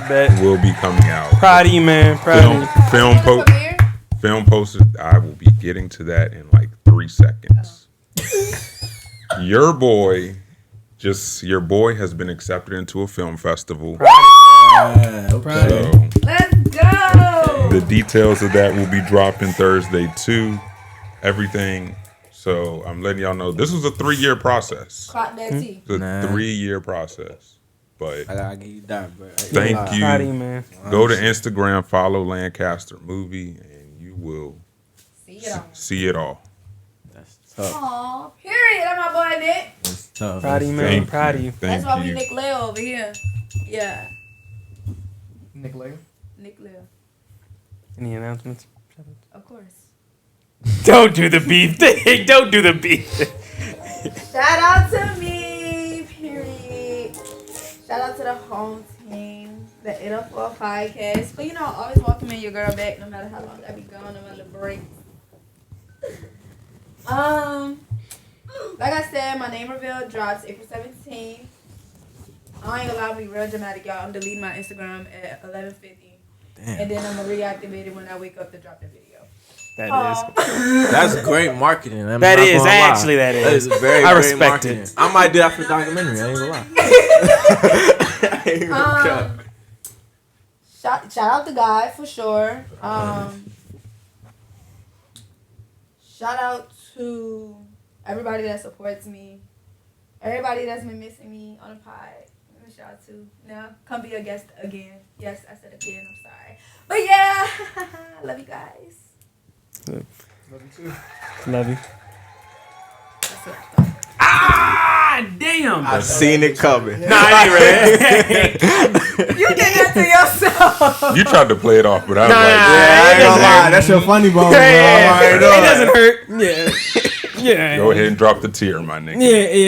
Bet. will be coming out. Proud of you, man. Proud of you. Film posters. I will be getting to that in like 3 seconds. your boy has been accepted into a film festival. Okay. So Let's go. the details of that will be dropping Thursday too. Everything. So I'm letting y'all know this was a 3-year process. Clock that T. It's a 3-year process. But I gotta give you that, bro. thank you. Proud of you, man. Go to Instagram, follow Lancaster Movie, and you will see it all. That's tough. Aw, period. That's my boy Nick. That's tough. Proud of you, man. Thank Proud of you. That's why we you. Nick Leo over here. Yeah, Nick Leo. Nick Leo. Any announcements? Of course. Don't do the beef thing. Don't do the beef thing. Shout out to me, period. Shout out to the home team, the 804 podcast. But always welcoming your girl back no matter how long I be gone, no matter the breaks. Like I said, my name reveal drops April 17th. I ain't gonna lie, I'll be real dramatic, y'all. I'm deleting my Instagram at 11:50. Damn. And then I'm gonna reactivate it when I wake up to drop the video. That's great marketing. I'm That not is, gonna lie. actually that is. That is very, I great respect marketing. it. I might do that for the documentary. I ain't gonna lie. I ain't gonna cap. Shout out to God for sure. Shout out to everybody that supports me. Everybody that's been missing me on the pod. Shout out to now. Come be a guest again. Yes, I said again. I'm sorry. But yeah, love you guys. Love you too. Love you. That's what I thought. Ah, damn. I seen it coming. Nah, I ain't ready. You did that to yourself. You tried to play it off, but I was Nah, like, I ain't gonna lie. That's your funny bone, bro. Yeah, it doesn't hurt. Yeah. go ahead and drop the tear, my nigga.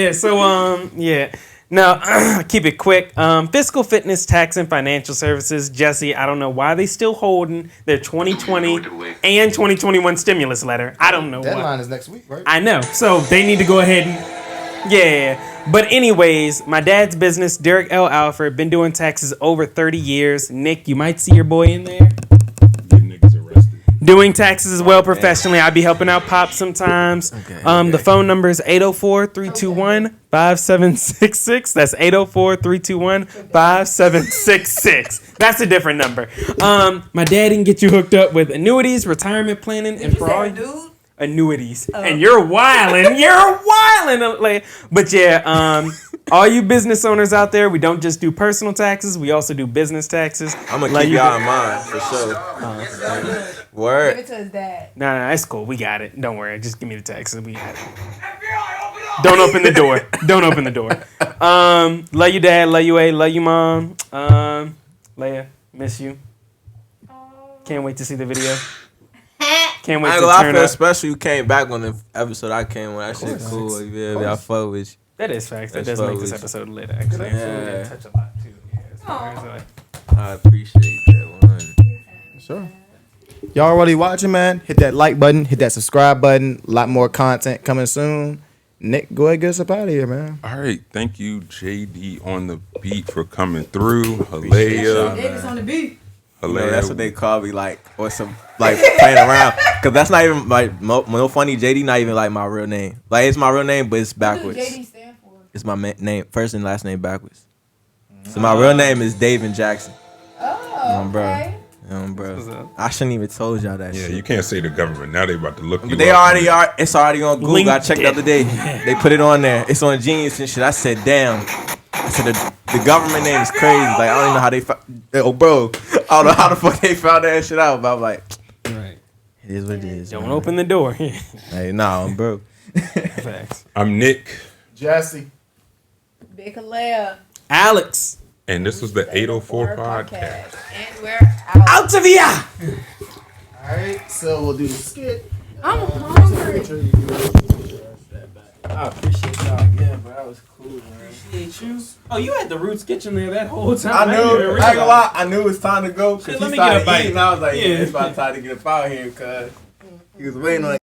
Yeah. So, yeah. Now, keep it quick. Fiscal Fitness Tax and Financial Services, Jesse, I don't know why they still holding their 2020 and 2021 stimulus letter. I don't know why. Deadline is next week, right? I know. So they need to go ahead and, yeah. But anyways, my dad's business, Derek L. Alford, been doing taxes over 30 years. Nick, you might see your boy in there. Doing taxes as well professionally. I be helping out Pop sometimes. The phone number is 804-321-5766. That's 804-321-5766. That's a different number. My dad can get you hooked up with annuities, retirement planning, and for all dude? annuities. And you're wildin'. Like, but yeah, all you business owners out there, we don't just do personal taxes. We also do business taxes. I'm gonna keep y'all in mind for sure. Word. Give it to his dad. Nah, it's cool. We got it. Don't worry. Just give me the taxes. We got it. Don't open the door. Don't open the door. Love you, Dad. Love you, A. Love you, Mom. Leia, miss you. Can't wait to see the video. Can't wait I to ain't gonna lie, I turn feel up. special you came back on the episode I came on. That shit cool. Yeah, I fuck with you. That is facts. That That's does make what this we- episode lit, actually. Yeah. Touch a lot, too. Yeah, I appreciate that one. Sure. Y'all already watching, man? Hit that like button. Hit that subscribe button. A lot more content coming soon. Nick, go ahead and get us up out of here, man. All right. Thank you, JD on the beat, for coming through. Haliah. Davis on the beat. You know, that's what they call me, like, or some, like, playing around. Because that's not even, like, no funny, JD not even, like, my real name. Like, it's my real name, but it's backwards. What does JD stand for? It's my name, first and last name backwards. So my real name is David Jackson. Oh, okay. Bro. I shouldn't even told y'all that shit. Yeah, you can't say the government. Now they about to look you But they up. already are. It's already on Google. I checked the other day. They put it on there. It's on Genius and shit. I said, damn. I said, the government name is crazy. Like, I don't even know how they found. Oh, bro. I don't know how the fuck they found that shit out. But I'm like, Right. it is what it is. Don't man. open the door. Hey, nah, I'm broke. Facts. I'm Nick, Jesse. Big Haliah. Alex. and this was the 804 podcast. And we're out. Out to via. All right, so we'll do the skit. I'm hungry. I appreciate y'all again, bro. That was cool, man. Appreciate you. Oh, you had the Roots Kitchen there that whole time. I knew. didn't even I ain't gonna realize. lie. I knew it was time to go Shit, because let he me get a started bite. eating. I was like, yeah, Yeah. it's about time to get up out here because he was waiting on.